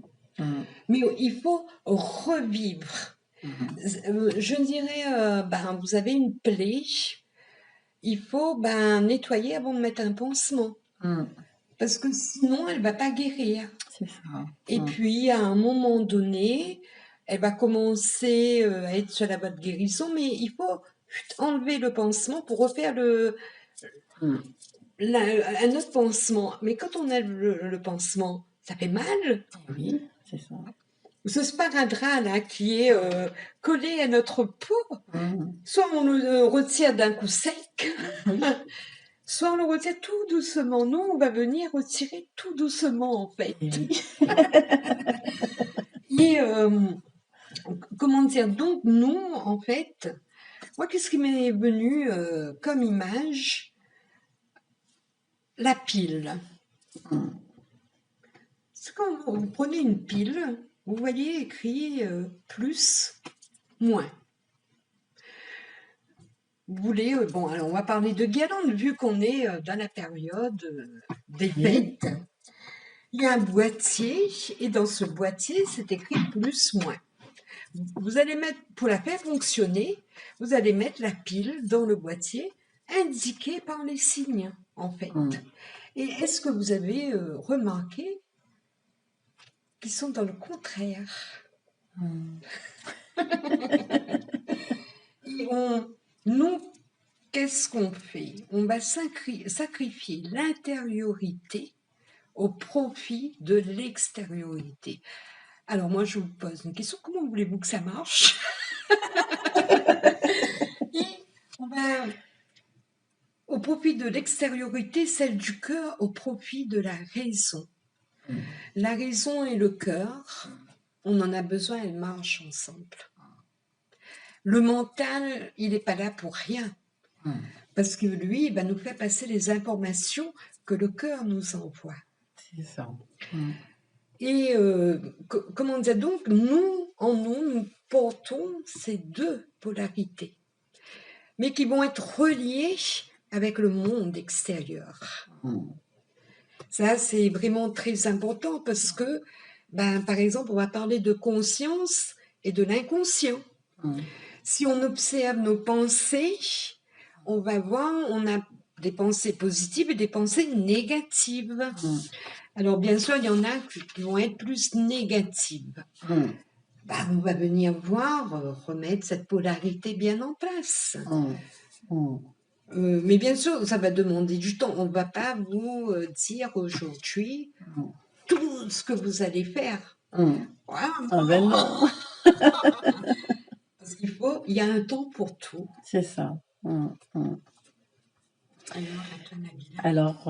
Mais il faut revivre. Je dirais, vous avez une plaie, il faut nettoyer avant de mettre un pansement. Parce que sinon, elle va pas guérir. C'est ça. Et puis, à un moment donné, elle va commencer à être sur la voie de guérison, mais il faut enlever le pansement pour refaire un autre pansement. Mais quand on a le pansement, ça fait mal. Oui, c'est ça. Ce sparadrap là qui est collé à notre peau, soit on le retire d'un coup sec, soit on le retire tout doucement. Nous, on va venir retirer tout doucement en fait. Et comment dire, donc nous, en fait, moi, qu'est-ce qui m'est venu comme image? La pile. C'est quand vous prenez une pile, vous voyez écrit plus, moins. Vous voulez, bon, alors on va parler de guirlandes, vu qu'on est dans la période des fêtes. Il y a un boîtier, et dans ce boîtier, c'est écrit plus, moins. Vous allez mettre, pour la faire fonctionner, vous allez mettre la pile dans le boîtier, indiqué par les signes, en fait. Et est-ce que vous avez remarqué qu'ils sont dans le contraire? Et nous, qu'est-ce qu'on fait? On va sacrifier l'intériorité au profit de l'extériorité. Alors moi, je vous pose une question. Comment voulez-vous que ça marche? Et on va, au profit de l'extériorité, celle du cœur, au profit de la raison. La raison et le cœur, on en a besoin, elles marchent ensemble. Le mental, il n'est pas là pour rien. Parce que lui, il va nous faire passer les informations que le cœur nous envoie. C'est ça. Et comment dire, donc, nous portons ces deux polarités, mais qui vont être reliées avec le monde extérieur. Ça, c'est vraiment très important parce que, par exemple, on va parler de conscience et de l'inconscient. Si on observe nos pensées, on va voir, on a des pensées positives et des pensées négatives. Alors, bien sûr, il y en a qui vont être plus négatives. On va venir voir, remettre cette polarité bien en place. Mais bien sûr, ça va demander du temps. On ne va pas vous dire aujourd'hui tout ce que vous allez faire. Ben non. Parce il y a un temps pour tout. C'est ça. Alors, à toi, Nabila. Alors,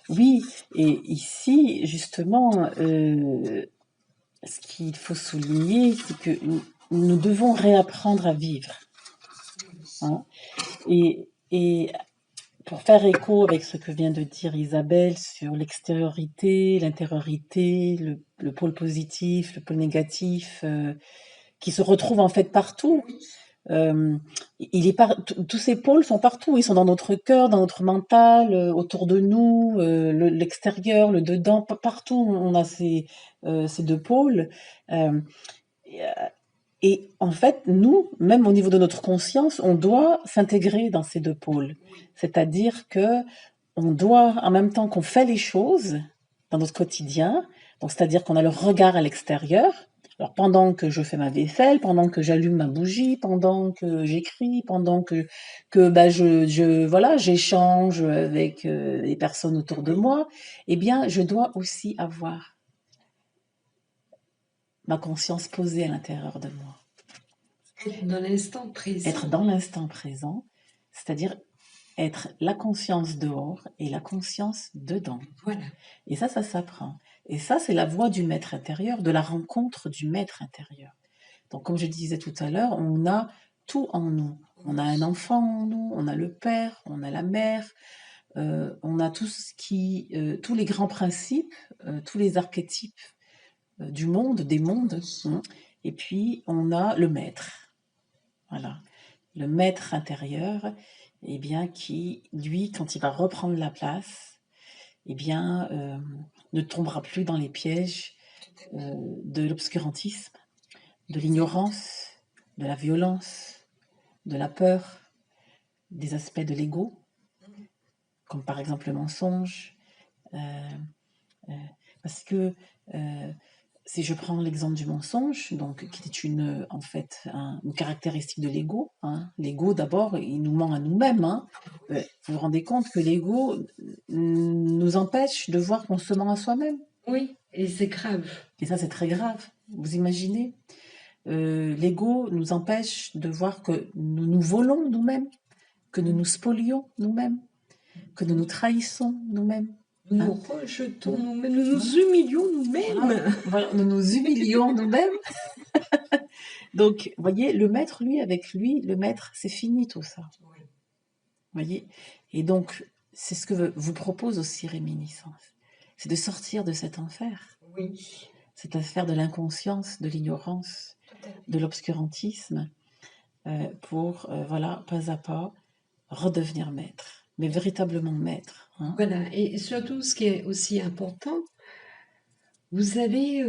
oui, et ici, justement, ce qu'il faut souligner, c'est que nous devons réapprendre à vivre. Hein. Et pour faire écho avec ce que vient de dire Isabelle sur l'extériorité, l'intériorité, le pôle positif, le pôle négatif, qui se retrouvent en fait partout. Tous ces pôles sont partout, ils sont dans notre cœur, dans notre mental, autour de nous, l'extérieur, le dedans, partout on a ces deux pôles. Et en fait, nous, même au niveau de notre conscience, on doit s'intégrer dans ces deux pôles. C'est-à-dire que on doit, en même temps qu'on fait les choses dans notre quotidien, donc c'est-à-dire qu'on a le regard à l'extérieur. Alors pendant que je fais ma vaisselle, pendant que j'allume ma bougie, pendant que j'écris, pendant que j'échange avec les personnes autour de moi, eh bien, je dois aussi avoir ma conscience posée à l'intérieur de moi. Être dans l'instant présent. Être dans l'instant présent, c'est-à-dire être la conscience dehors et la conscience dedans. Voilà. Et ça s'apprend. Et ça, c'est la voie du maître intérieur, de la rencontre du maître intérieur. Donc, comme je disais tout à l'heure, on a tout en nous. On a un enfant en nous, on a le père, on a la mère, on a tous les grands principes, tous les archétypes du monde, des mondes. Et puis, on a le maître. Voilà. Le maître intérieur, eh bien, qui, lui, quand il va reprendre la place, eh bien, ne tombera plus dans les pièges de l'obscurantisme, de l'ignorance, de la violence, de la peur, des aspects de l'ego, comme par exemple le mensonge. Euh, euh, parce que si je prends l'exemple du mensonge, donc qui est une caractéristique de l'ego, hein. L'ego d'abord, il nous ment à nous-mêmes. Hein. Vous vous rendez compte que l'ego nous empêche de voir qu'on se ment à soi-même. Oui, et c'est grave. Et ça, c'est très grave. Vous imaginez, l'ego nous empêche de voir que nous nous volons nous-mêmes, que nous nous spolions nous-mêmes, que nous nous trahissons nous-mêmes. Nous nous rejetons nous-mêmes, nous nous humilions nous-mêmes. Voilà, nous nous humilions nous-mêmes. Donc, vous voyez, le maître, lui, avec lui, le maître, c'est fini tout ça. Oui. Vous voyez. Et donc, c'est ce que vous propose aussi Réminiscence. C'est de sortir de cet enfer. Oui. Cet enfer de l'inconscience, de l'ignorance, de l'obscurantisme, pour, voilà, pas à pas, redevenir maître. Mais véritablement maître. Hein. Voilà, et surtout, ce qui est aussi important, vous allez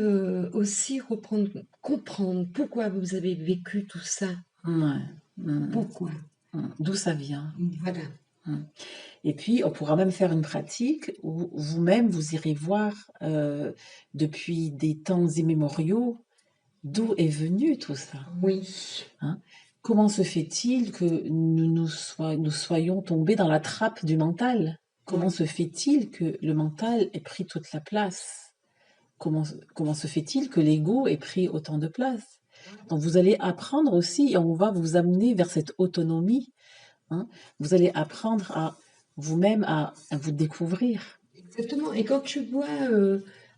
aussi comprendre pourquoi vous avez vécu tout ça. Ouais. Pourquoi. D'où ça vient. Voilà. Et puis, on pourra même faire une pratique où vous-même, vous irez voir depuis des temps immémoriaux d'où est venu tout ça. Oui. Hein. Comment se fait-il que nous soyons tombés dans la trappe du mental? Comment se fait-il que le mental ait pris toute la place? Comment se fait-il que l'ego ait pris autant de place? Donc vous allez apprendre aussi, et on va vous amener vers cette autonomie. Hein. Vous allez apprendre à vous-même à vous découvrir. Exactement. Et quand tu vois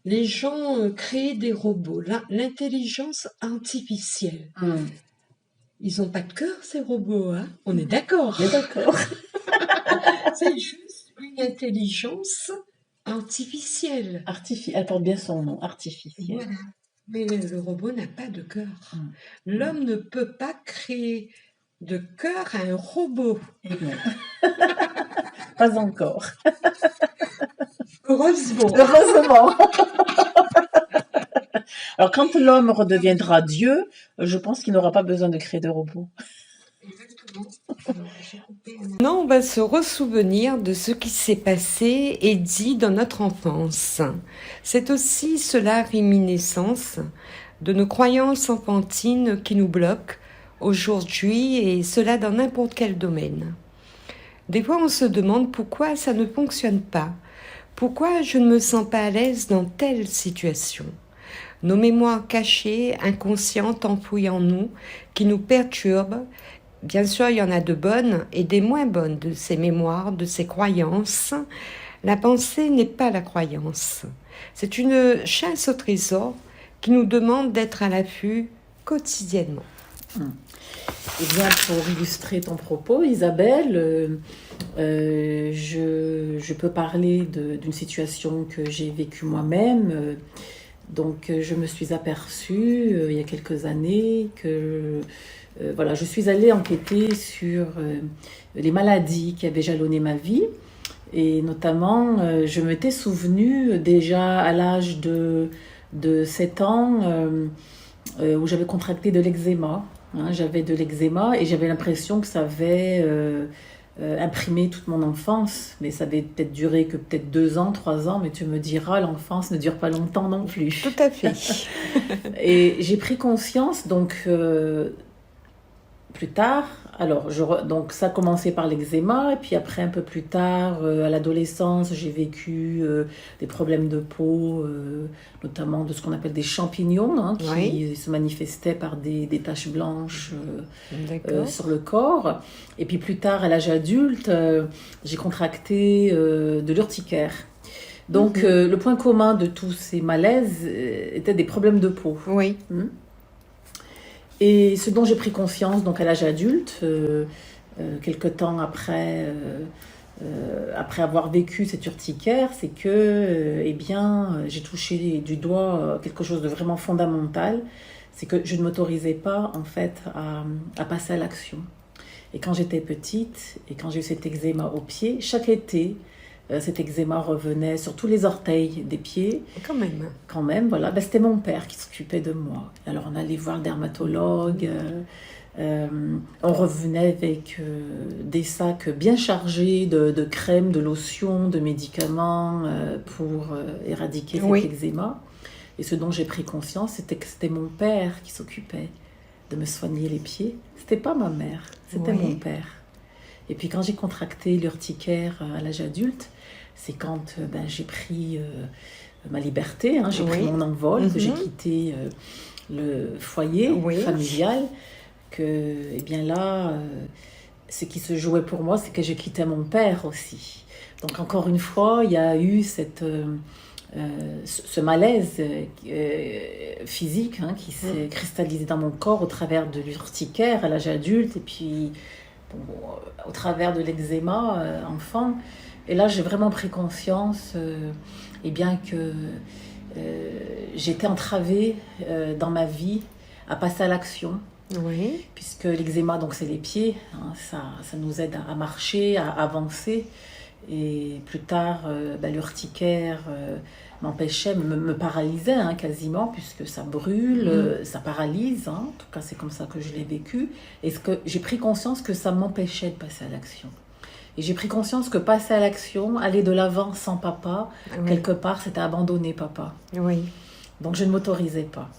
les gens créer des robots, l'intelligence artificielle, ils n'ont pas de cœur, ces robots, hein. On est d'accord. On est d'accord. C'est juste une intelligence artificielle. Elle porte bien son nom, artificielle. Voilà. Mais le robot n'a pas de cœur. L'homme ne peut pas créer de cœur à un robot. Pas encore. Heureusement. Heureusement. Alors, quand l'homme redeviendra Dieu, je pense qu'il n'aura pas besoin de créer de robots. Maintenant, on va se ressouvenir de ce qui s'est passé et dit dans notre enfance. C'est aussi cela, réminiscence de nos croyances enfantines qui nous bloquent aujourd'hui, et cela dans n'importe quel domaine. Des fois, on se demande pourquoi ça ne fonctionne pas, pourquoi je ne me sens pas à l'aise dans telle situation. Nos mémoires cachées, inconscientes, enfouies en nous, qui nous perturbent. Bien sûr, il y en a de bonnes et des moins bonnes de ces mémoires, de ces croyances. La pensée n'est pas la croyance. C'est une chasse au trésor qui nous demande d'être à l'affût quotidiennement. Eh bien, pour illustrer ton propos, Isabelle, je peux parler d'une situation que j'ai vécue moi-même. Donc, je me suis aperçue il y a quelques années que voilà, je suis allée enquêter sur les maladies qui avaient jalonné ma vie. Et notamment, je m'étais souvenue déjà à l'âge de 7 ans où j'avais contracté de l'eczéma. Hein, j'avais de l'eczéma et j'avais l'impression que ça avait imprimé toute mon enfance. Mais ça avait peut-être duré que peut-être 2 ans, 3 ans. Mais tu me diras, l'enfance ne dure pas longtemps non plus. Tout à fait. Et j'ai pris conscience, donc plus tard, donc ça a commencé par l'eczéma, et puis après un peu plus tard, à l'adolescence, j'ai vécu des problèmes de peau, notamment de ce qu'on appelle des champignons, hein, qui se manifestaient par des taches blanches sur le corps. Et puis plus tard, à l'âge adulte, j'ai contracté de l'urticaire. Donc le point commun de tous ces malaises était des problèmes de peau. Oui. Et ce dont j'ai pris conscience donc à l'âge adulte, quelque temps après avoir vécu cette urticaire, c'est que j'ai touché du doigt quelque chose de vraiment fondamental, c'est que je ne m'autorisais pas en fait à passer à l'action. Et quand j'étais petite et quand j'ai eu cet eczéma au pied, chaque été, cet eczéma revenait sur tous les orteils des pieds. Quand même, voilà. C'était mon père qui s'occupait de moi. Alors on allait voir le dermatologue, on revenait avec des sacs bien chargés de crèmes, de lotions, de médicaments pour éradiquer cet eczéma. Et ce dont j'ai pris conscience, c'était que c'était mon père qui s'occupait de me soigner les pieds. C'était pas ma mère, c'était mon père. Et puis quand j'ai contracté l'urticaire à l'âge adulte, c'est quand j'ai pris ma liberté, j'ai pris mon envol, que j'ai quitté le foyer familial, que ce qui se jouait pour moi, c'est que je quittais mon père aussi. Donc encore une fois, il y a eu ce malaise physique qui s'est cristallisé dans mon corps au travers de l'urticaire à l'âge adulte et puis au travers de l'eczéma enfant. Et là, j'ai vraiment pris conscience que j'étais entravée dans ma vie à passer à l'action. Puisque l'eczéma, donc c'est les pieds, ça nous aide à marcher, à avancer. Et plus tard, l'urticaire m'empêchait, me paralysait quasiment, puisque ça brûle, ça paralyse. En tout cas, c'est comme ça que je l'ai vécu. Et j'ai pris conscience que ça m'empêchait de passer à l'action. Et j'ai pris conscience que passer à l'action, aller de l'avant sans papa, quelque part, c'était abandonner papa. Donc, je ne m'autorisais pas.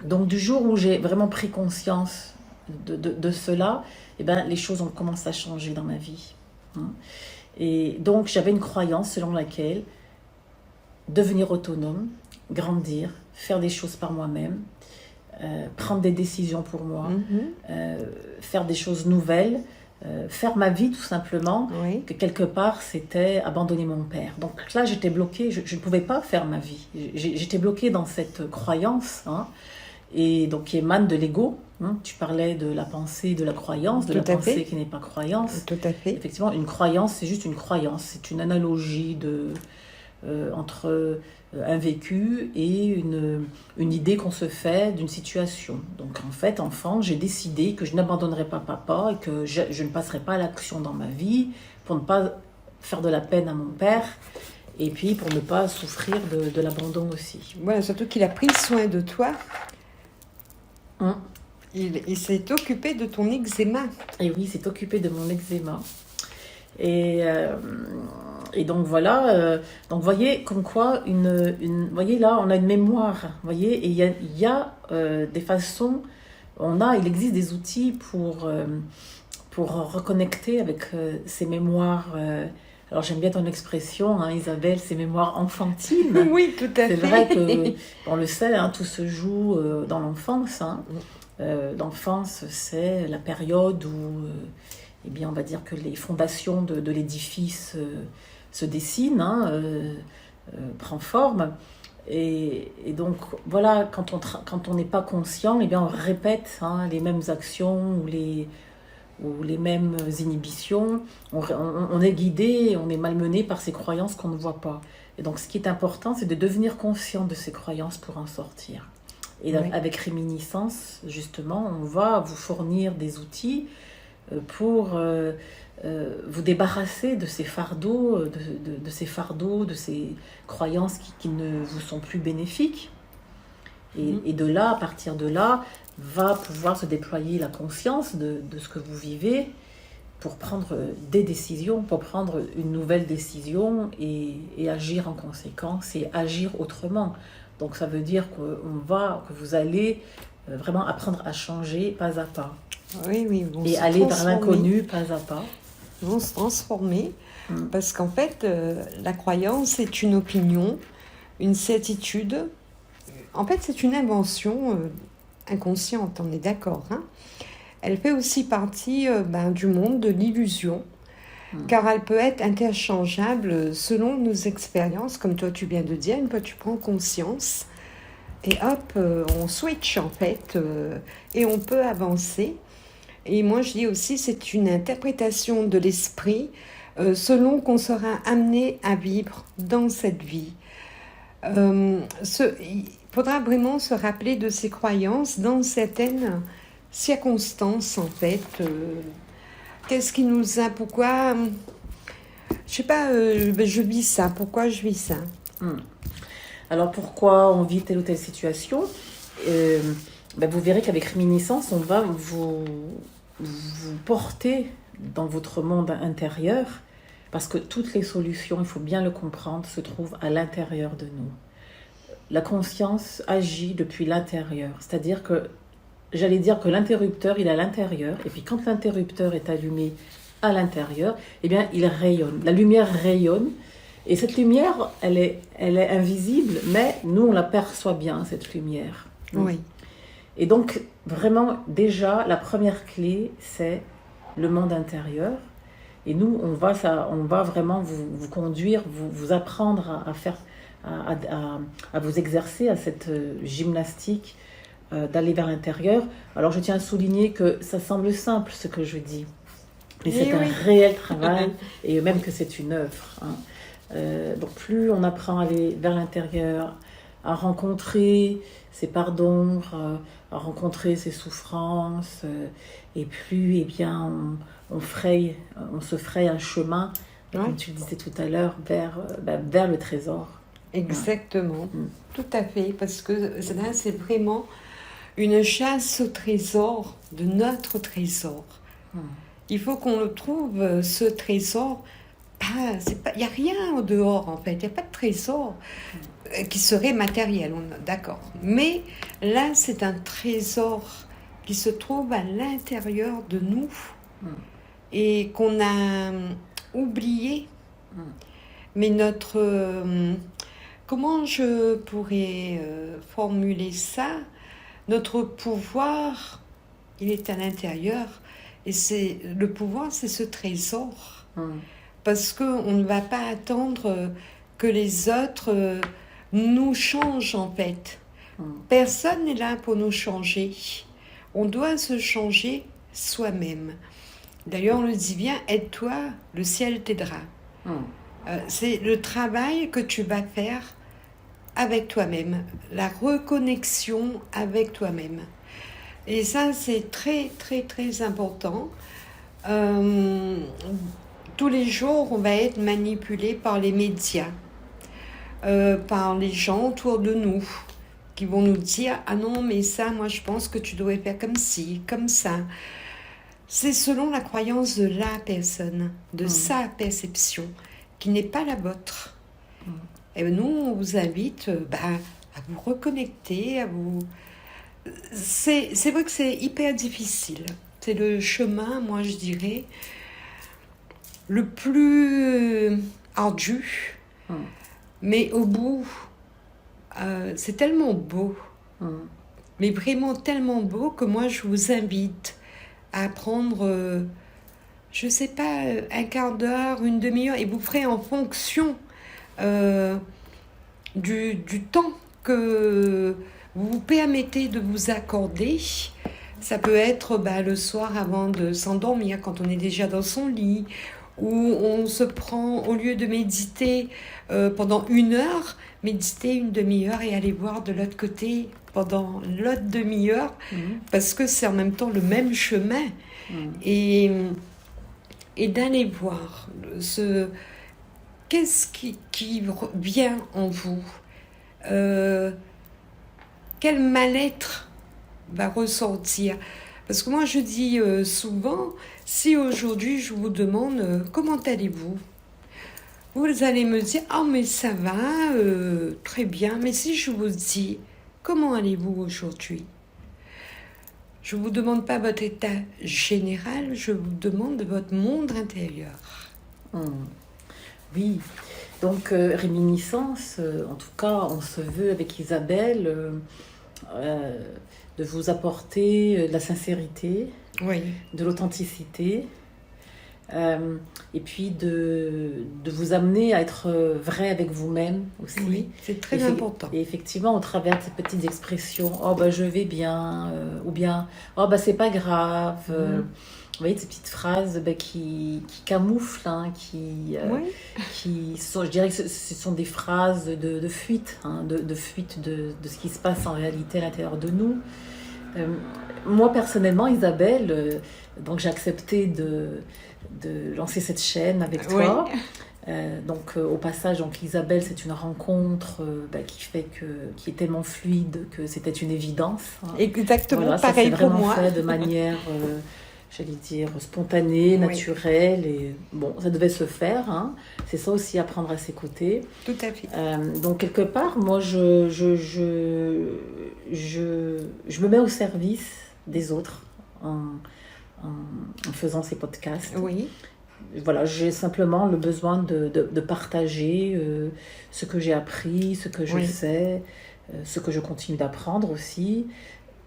Donc, du jour où j'ai vraiment pris conscience de cela, les choses ont commencé à changer dans ma vie. Et donc, j'avais une croyance selon laquelle devenir autonome, grandir, faire des choses par moi-même, prendre des décisions pour moi, faire des choses nouvelles, faire ma vie tout simplement, que quelque part, c'était abandonner mon père. Donc là, j'étais bloquée, je ne pouvais pas faire ma vie. J'étais bloquée dans cette croyance, et donc qui émane de l'ego. Tu parlais de la pensée, de la croyance, de la pensée qui n'est pas croyance. Tout à fait. Effectivement, une croyance, c'est juste une croyance. C'est une analogie entre un vécu et une idée qu'on se fait d'une situation. Donc en fait, enfant, j'ai décidé que je n'abandonnerais pas papa et que je ne passerais pas à l'action dans ma vie pour ne pas faire de la peine à mon père et puis pour ne pas souffrir de l'abandon aussi. Voilà, surtout qu'il a pris soin de toi. Il s'est occupé de ton eczéma. Et oui, il s'est occupé de mon eczéma. Et donc voilà, donc voyez comme quoi voyez là, on a une mémoire, voyez, et il y a des façons, il existe des outils pour reconnecter avec ces mémoires. Alors j'aime bien ton expression, Isabelle, ces mémoires enfantines. Oui, tout à fait. C'est vrai que on le sait, tout se joue dans l'enfance. L'enfance, c'est la période où on va dire que les fondations de l'édifice se dessinent, prend forme. Et donc, voilà, quand on n'est pas conscient, on répète les mêmes actions ou les mêmes inhibitions. On est guidé, on est malmené par ces croyances qu'on ne voit pas. Et donc, ce qui est important, c'est de devenir conscient de ces croyances pour en sortir. Et avec Réminiscence, justement, on va vous fournir des outils pour vous débarrasser de ces fardeaux, de ces croyances qui ne vous sont plus bénéfiques. Et de là, à partir de là, va pouvoir se déployer la conscience de ce que vous vivez pour prendre des décisions, pour prendre une nouvelle décision et agir en conséquence et agir autrement. Donc ça veut dire que vous allez vraiment apprendre à changer pas à pas. Oui, et aller vers l'inconnu pas à pas. Ils vont se transformer parce qu'en fait, la croyance est une opinion, une certitude. En fait, c'est une invention inconsciente, on est d'accord. Elle fait aussi partie du monde de l'illusion, car elle peut être interchangeable selon nos expériences, comme toi tu viens de dire. Une fois tu prends conscience, et hop, on switch en fait, et on peut avancer. Et moi je dis aussi, c'est une interprétation de l'esprit selon qu'on sera amené à vivre dans cette vie. Il faudra vraiment se rappeler de ces croyances dans certaines circonstances en fait. Qu'est-ce qui nous a... Pourquoi... Je sais pas, je vis ça. Pourquoi je vis ça? Alors pourquoi on vit telle ou telle situation? Vous verrez qu'avec Réminiscence, on va vous porter dans votre monde intérieur, parce que toutes les solutions, il faut bien le comprendre, se trouvent à l'intérieur de nous. La conscience agit depuis l'intérieur, c'est-à-dire que, j'allais dire que l'interrupteur, il est à l'intérieur, et puis quand l'interrupteur est allumé à l'intérieur, eh bien, il rayonne. La lumière rayonne, et cette lumière, elle est invisible, mais nous, on la perçoit bien, cette lumière. Oui. Et donc, vraiment, déjà, la première clé, c'est le monde intérieur. Et nous, on va vraiment vous conduire, vous apprendre à faire, à vous exercer à cette gymnastique, d'aller vers l'intérieur. Alors, je tiens à souligner que ça semble simple, ce que je dis. Mais c'est un réel travail, et même que c'est une œuvre. Donc, plus on apprend à aller vers l'intérieur, à rencontrer ses parts d'ombre, à rencontrer ses souffrances, et plus, eh bien, on se fraye un chemin, comme tu le disais tout à l'heure, vers le trésor. Exactement, tout à fait, parce que là, c'est vraiment une chasse au trésor, de notre trésor. Il faut qu'on le trouve, ce trésor. Il n'y a rien au dehors, en fait. Il n'y a pas de trésor qui serait matériel, d'accord. Mais là, c'est un trésor qui se trouve à l'intérieur de nous et qu'on a oublié. Mais comment je pourrais formuler ça? Notre pouvoir, il est à l'intérieur. Et le pouvoir, c'est ce trésor. Parce qu'on ne va pas attendre que les autres nous changent, en fait. Personne n'est là pour nous changer. On doit se changer soi-même. D'ailleurs, on le dit bien, aide-toi, le ciel t'aidera. C'est le travail que tu vas faire avec toi-même, la reconnexion avec toi-même. Et ça, c'est très, très, très important. Tous les jours, on va être manipulé par les médias, par les gens autour de nous, qui vont nous dire « Ah non, mais ça, moi, je pense que tu devrais faire comme ci, comme ça. » C'est selon la croyance de la personne, de sa perception, qui n'est pas la vôtre. Et nous, on vous invite à vous reconnecter, à vous... C'est vrai que c'est hyper difficile. C'est le chemin, moi, je dirais, le plus ardu, mais au bout, c'est tellement beau, mais vraiment tellement beau que moi je vous invite à prendre, je sais pas, un quart d'heure, une demi-heure, et vous ferez en fonction du temps que vous vous permettez de vous accorder. Ça peut être le soir avant de s'endormir, quand on est déjà dans son lit, où on se prend, au lieu de méditer pendant 1 heure, méditer une demi-heure et aller voir de l'autre côté pendant l'autre demi-heure, parce que c'est en même temps le même chemin. Et d'aller voir qu'est-ce qui vient en vous, quel mal-être va ressortir. Parce que moi, je dis souvent, si aujourd'hui je vous demande comment allez-vous, vous allez me dire « Ah, mais ça va, très bien. » Mais si je vous dis « Comment allez-vous aujourd'hui ?» Je ne vous demande pas votre état général, je vous demande votre monde intérieur. Oui, donc Réminiscence, en tout cas, on se veut avec Isabelle de vous apporter de la sincérité, de l'authenticité, et puis de vous amener à être vrai avec vous-même aussi. Oui, c'est très important. Et effectivement, au travers de ces petites expressions, « Oh, je vais bien », ou bien « Oh, c'est pas grave ». Vous voyez, ces petites phrases qui camouflent, qui sont, je dirais que ce sont des phrases de fuite, de fuite de ce qui se passe en réalité à l'intérieur de nous. Moi, personnellement, Isabelle, donc j'ai accepté de lancer cette chaîne avec toi. Au passage, donc Isabelle, c'est une rencontre qui est tellement fluide que c'était une évidence. Hein. Exactement, Voilà, pareil ça s'est pour vraiment moi. fait de manière, j'allais dire, spontanée, naturelle. Et bon, ça devait se faire. Hein. C'est ça aussi, apprendre à s'écouter. Tout à fait. Donc, quelque part, moi, je me mets au service des autres en faisant ces podcasts. Oui. Voilà, j'ai simplement le besoin de partager ce que j'ai appris, ce que je sais, ce que je continue d'apprendre aussi,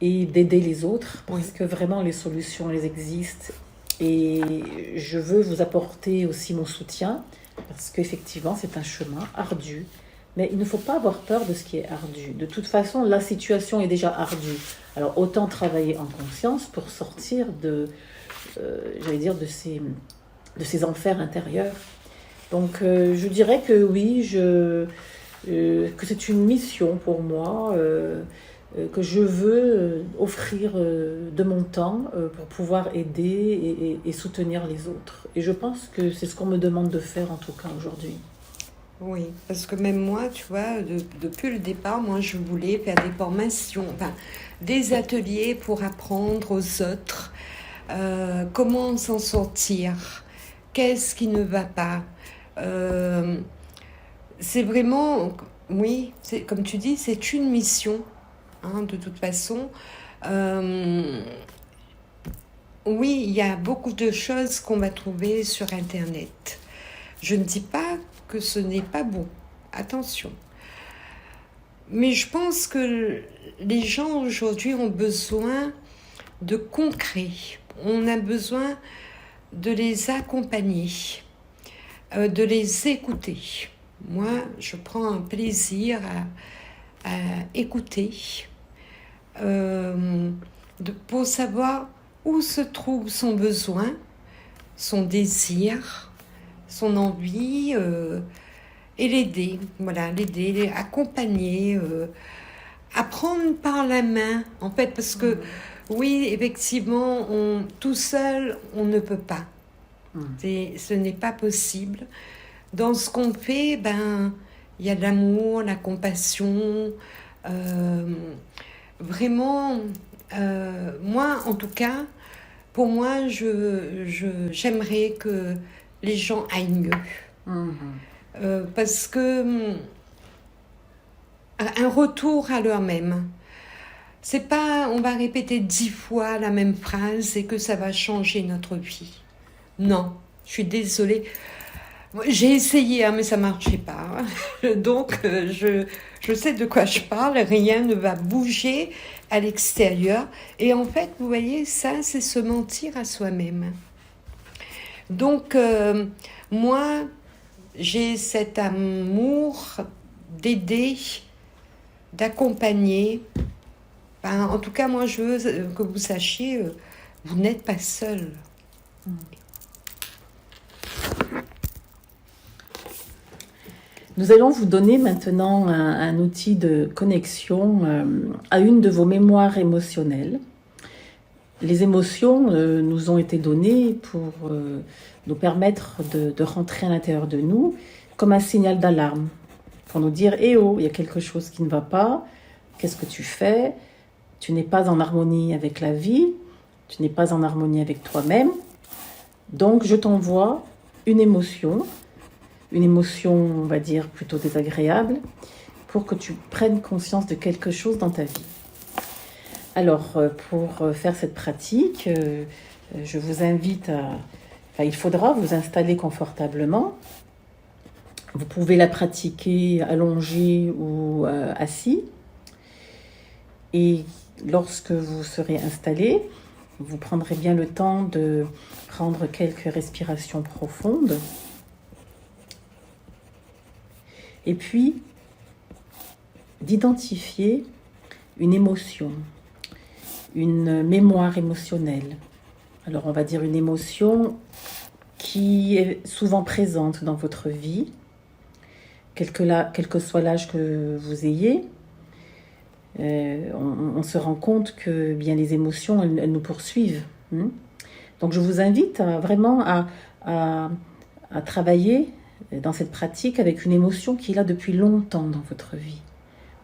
et d'aider les autres, parce que vraiment les solutions, elles existent. Et je veux vous apporter aussi mon soutien, parce qu'effectivement, c'est un chemin ardu. Mais il ne faut pas avoir peur de ce qui est ardu. De toute façon, la situation est déjà ardue. Alors, autant travailler en conscience pour sortir de ces enfers intérieurs. Donc, je dirais que oui, que c'est une mission pour moi, que je veux offrir de mon temps pour pouvoir aider et soutenir les autres. Et je pense que c'est ce qu'on me demande de faire, en tout cas, aujourd'hui. Oui, parce que même moi, tu vois, depuis le départ, moi, je voulais faire des formations, des ateliers pour apprendre aux autres comment s'en sortir, qu'est-ce qui ne va pas. C'est vraiment, oui, comme tu dis, c'est une mission, hein, de toute façon. Oui, il y a beaucoup de choses qu'on va trouver sur Internet. Je ne dis pas que ce n'est pas bon, attention. Mais je pense que les gens aujourd'hui ont besoin de concret. On a besoin de les accompagner, de les écouter. Moi, je prends un plaisir à écouter pour savoir où se trouve son besoin, son désir, son envie, et l'aider, l'aider, accompagner, apprendre par la main, en fait, parce que oui, effectivement, tout seul, on ne peut pas. Ce n'est pas possible. Dans ce qu'on fait, il y a de l'amour, la compassion. Vraiment, moi, en tout cas, pour moi, j'aimerais que les gens aillent mieux. Parce que un retour à l'eux-mêmes, c'est pas on va répéter 10 fois la même phrase et que ça va changer notre vie. Non, je suis désolée. J'ai essayé, mais ça marchait pas. Donc, je sais de quoi je parle. Rien ne va bouger à l'extérieur. Et en fait, vous voyez, ça, c'est se mentir à soi-même. Donc, moi, j'ai cet amour d'aider, d'accompagner. En tout cas, moi, je veux que vous sachiez, vous n'êtes pas seul. Nous allons vous donner maintenant un outil de connexion à une de vos mémoires émotionnelles. Les émotions nous ont été données pour nous permettre de rentrer à l'intérieur de nous comme un signal d'alarme, pour nous dire « Eh oh, il y a quelque chose qui ne va pas, qu'est-ce que tu fais ? Tu n'es pas en harmonie avec la vie, tu n'es pas en harmonie avec toi-même, donc je t'envoie une émotion, on va dire plutôt désagréable, pour que tu prennes conscience de quelque chose dans ta vie. » Alors, pour faire cette pratique, je vous invite il faudra vous installer confortablement. Vous pouvez la pratiquer allongé ou assis. Et lorsque vous serez installé, vous prendrez bien le temps de prendre quelques respirations profondes. Et puis, d'identifier une émotion, une mémoire émotionnelle. Alors, on va dire une émotion qui est souvent présente dans votre vie, quel que soit l'âge que vous ayez. On se rend compte que bien les émotions, elles nous poursuivent. Donc, je vous invite vraiment à travailler dans cette pratique avec une émotion qui est là depuis longtemps dans votre vie,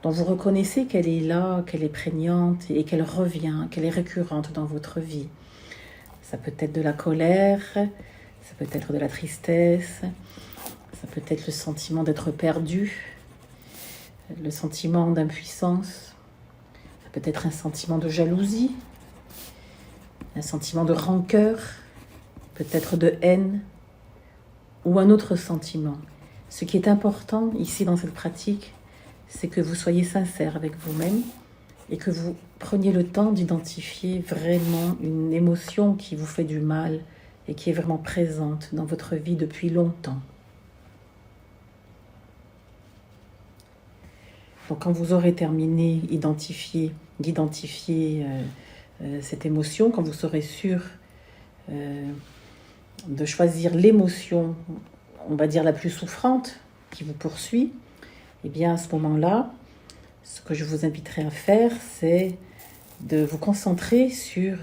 dont vous reconnaissez qu'elle est là, qu'elle est prégnante et qu'elle revient, qu'elle est récurrente dans votre vie. Ça peut être de la colère, ça peut être de la tristesse, ça peut être le sentiment d'être perdu, le sentiment d'impuissance, ça peut être un sentiment de jalousie, un sentiment de rancœur, peut-être de haine ou un autre sentiment. Ce qui est important ici dans cette pratique, c'est que vous soyez sincère avec vous-même et que vous preniez le temps d'identifier vraiment une émotion qui vous fait du mal et qui est vraiment présente dans votre vie depuis longtemps. Donc quand vous aurez terminé d'identifier cette émotion, quand vous serez sûr de choisir l'émotion, on va dire la plus souffrante, qui vous poursuit, et bien à ce moment-là, ce que je vous inviterai à faire, c'est de vous concentrer sur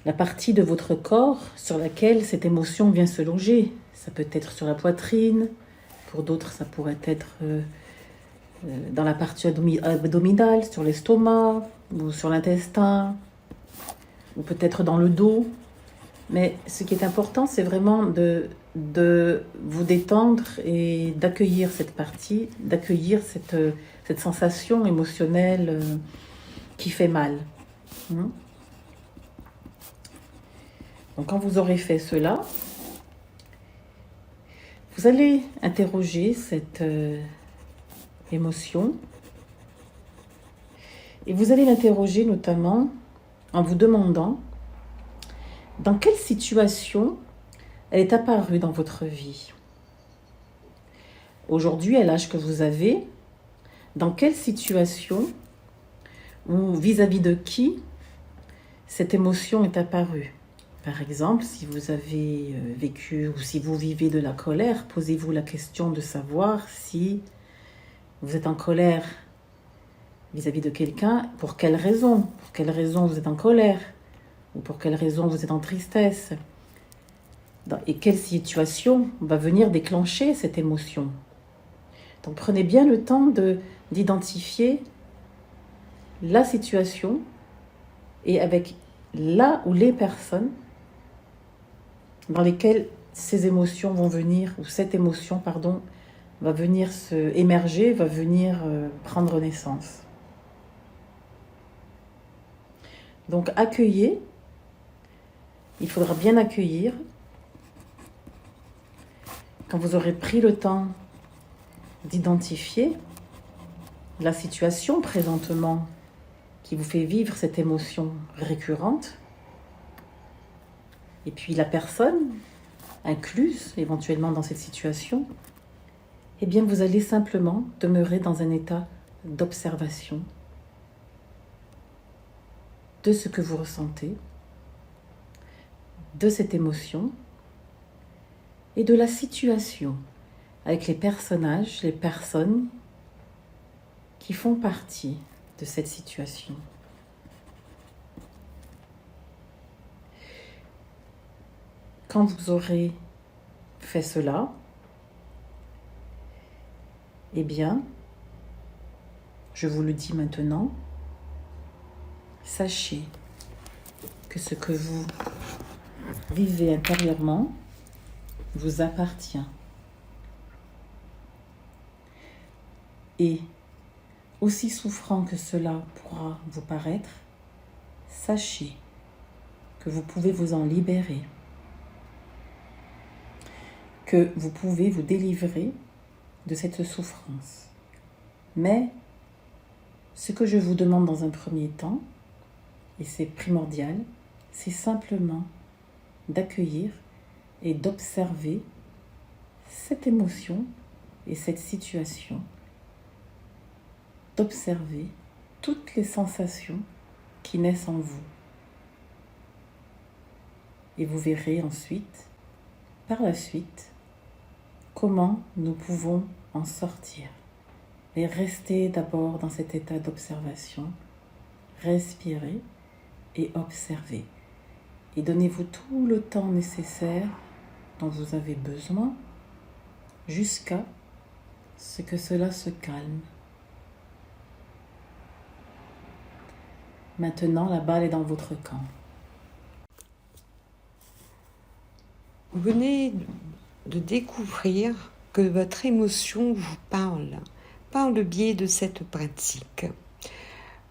la partie de votre corps sur laquelle cette émotion vient se loger. Ça peut être sur la poitrine, pour d'autres ça pourrait être dans la partie abdominale, sur l'estomac, ou sur l'intestin, ou peut-être dans le dos. Mais ce qui est important, c'est vraiment de vous détendre et d'accueillir cette partie, d'accueillir cette sensation émotionnelle qui fait mal. Donc quand vous aurez fait cela, vous allez interroger cette émotion et vous allez l'interroger notamment en vous demandant dans quelle situation elle est apparue dans votre vie. Aujourd'hui, à l'âge que vous avez, dans quelle situation ou vis-à-vis de qui cette émotion est apparue. Par exemple, si vous avez vécu ou si vous vivez de la colère, posez-vous la question de savoir si vous êtes en colère vis-à-vis de quelqu'un, pour quelle raison? Pour quelle raison vous êtes en colère? Ou pour quelle raison vous êtes en tristesse? Et quelle situation va venir déclencher cette émotion? Donc prenez bien le temps d'identifier la situation et avec la ou les personnes dans lesquelles ces émotions vont venir, ou cette émotion, pardon, va venir émerger, va venir prendre naissance. Donc accueillez, il faudra bien accueillir, quand vous aurez pris le temps d'identifier la situation présentement qui vous fait vivre cette émotion récurrente, et puis la personne incluse éventuellement dans cette situation, eh bien vous allez simplement demeurer dans un état d'observation de ce que vous ressentez, de cette émotion et de la situation avec les personnages, les personnes qui font partie de cette situation. Quand vous aurez fait cela, eh bien, je vous le dis maintenant, sachez que ce que vous vivez intérieurement vous appartient. Et aussi souffrant que cela pourra vous paraître, sachez que vous pouvez vous en libérer, que vous pouvez vous délivrer de cette souffrance. Mais ce que je vous demande dans un premier temps, et c'est primordial, c'est simplement d'accueillir et d'observer cette émotion et cette situation, d'observer toutes les sensations qui naissent en vous. Et vous verrez ensuite, par la suite, comment nous pouvons en sortir. Mais restez d'abord dans cet état d'observation, respirez et observez. Et donnez-vous tout le temps nécessaire dont vous avez besoin jusqu'à ce que cela se calme. Maintenant, la balle est dans votre camp. Vous venez de découvrir que votre émotion vous parle par le biais de cette pratique.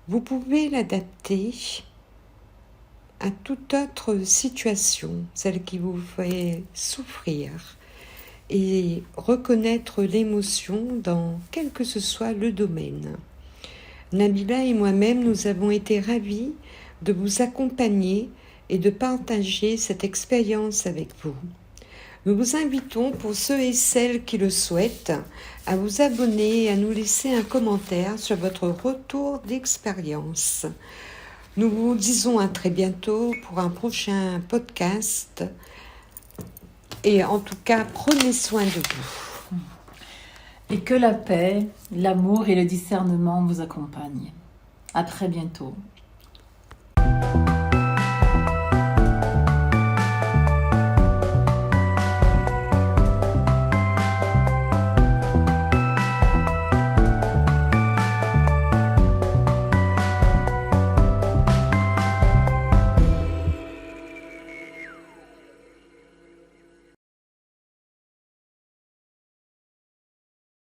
Vous pouvez l'adapter à toute autre situation, celle qui vous fait souffrir, et reconnaître l'émotion dans quel que ce soit le domaine. Nabila et moi-même, nous avons été ravis de vous accompagner et de partager cette expérience avec vous. Nous vous invitons, pour ceux et celles qui le souhaitent, à vous abonner et à nous laisser un commentaire sur votre retour d'expérience. Nous vous disons à très bientôt pour un prochain podcast. Et en tout cas, prenez soin de vous. Et que la paix, l'amour et le discernement vous accompagnent. À très bientôt.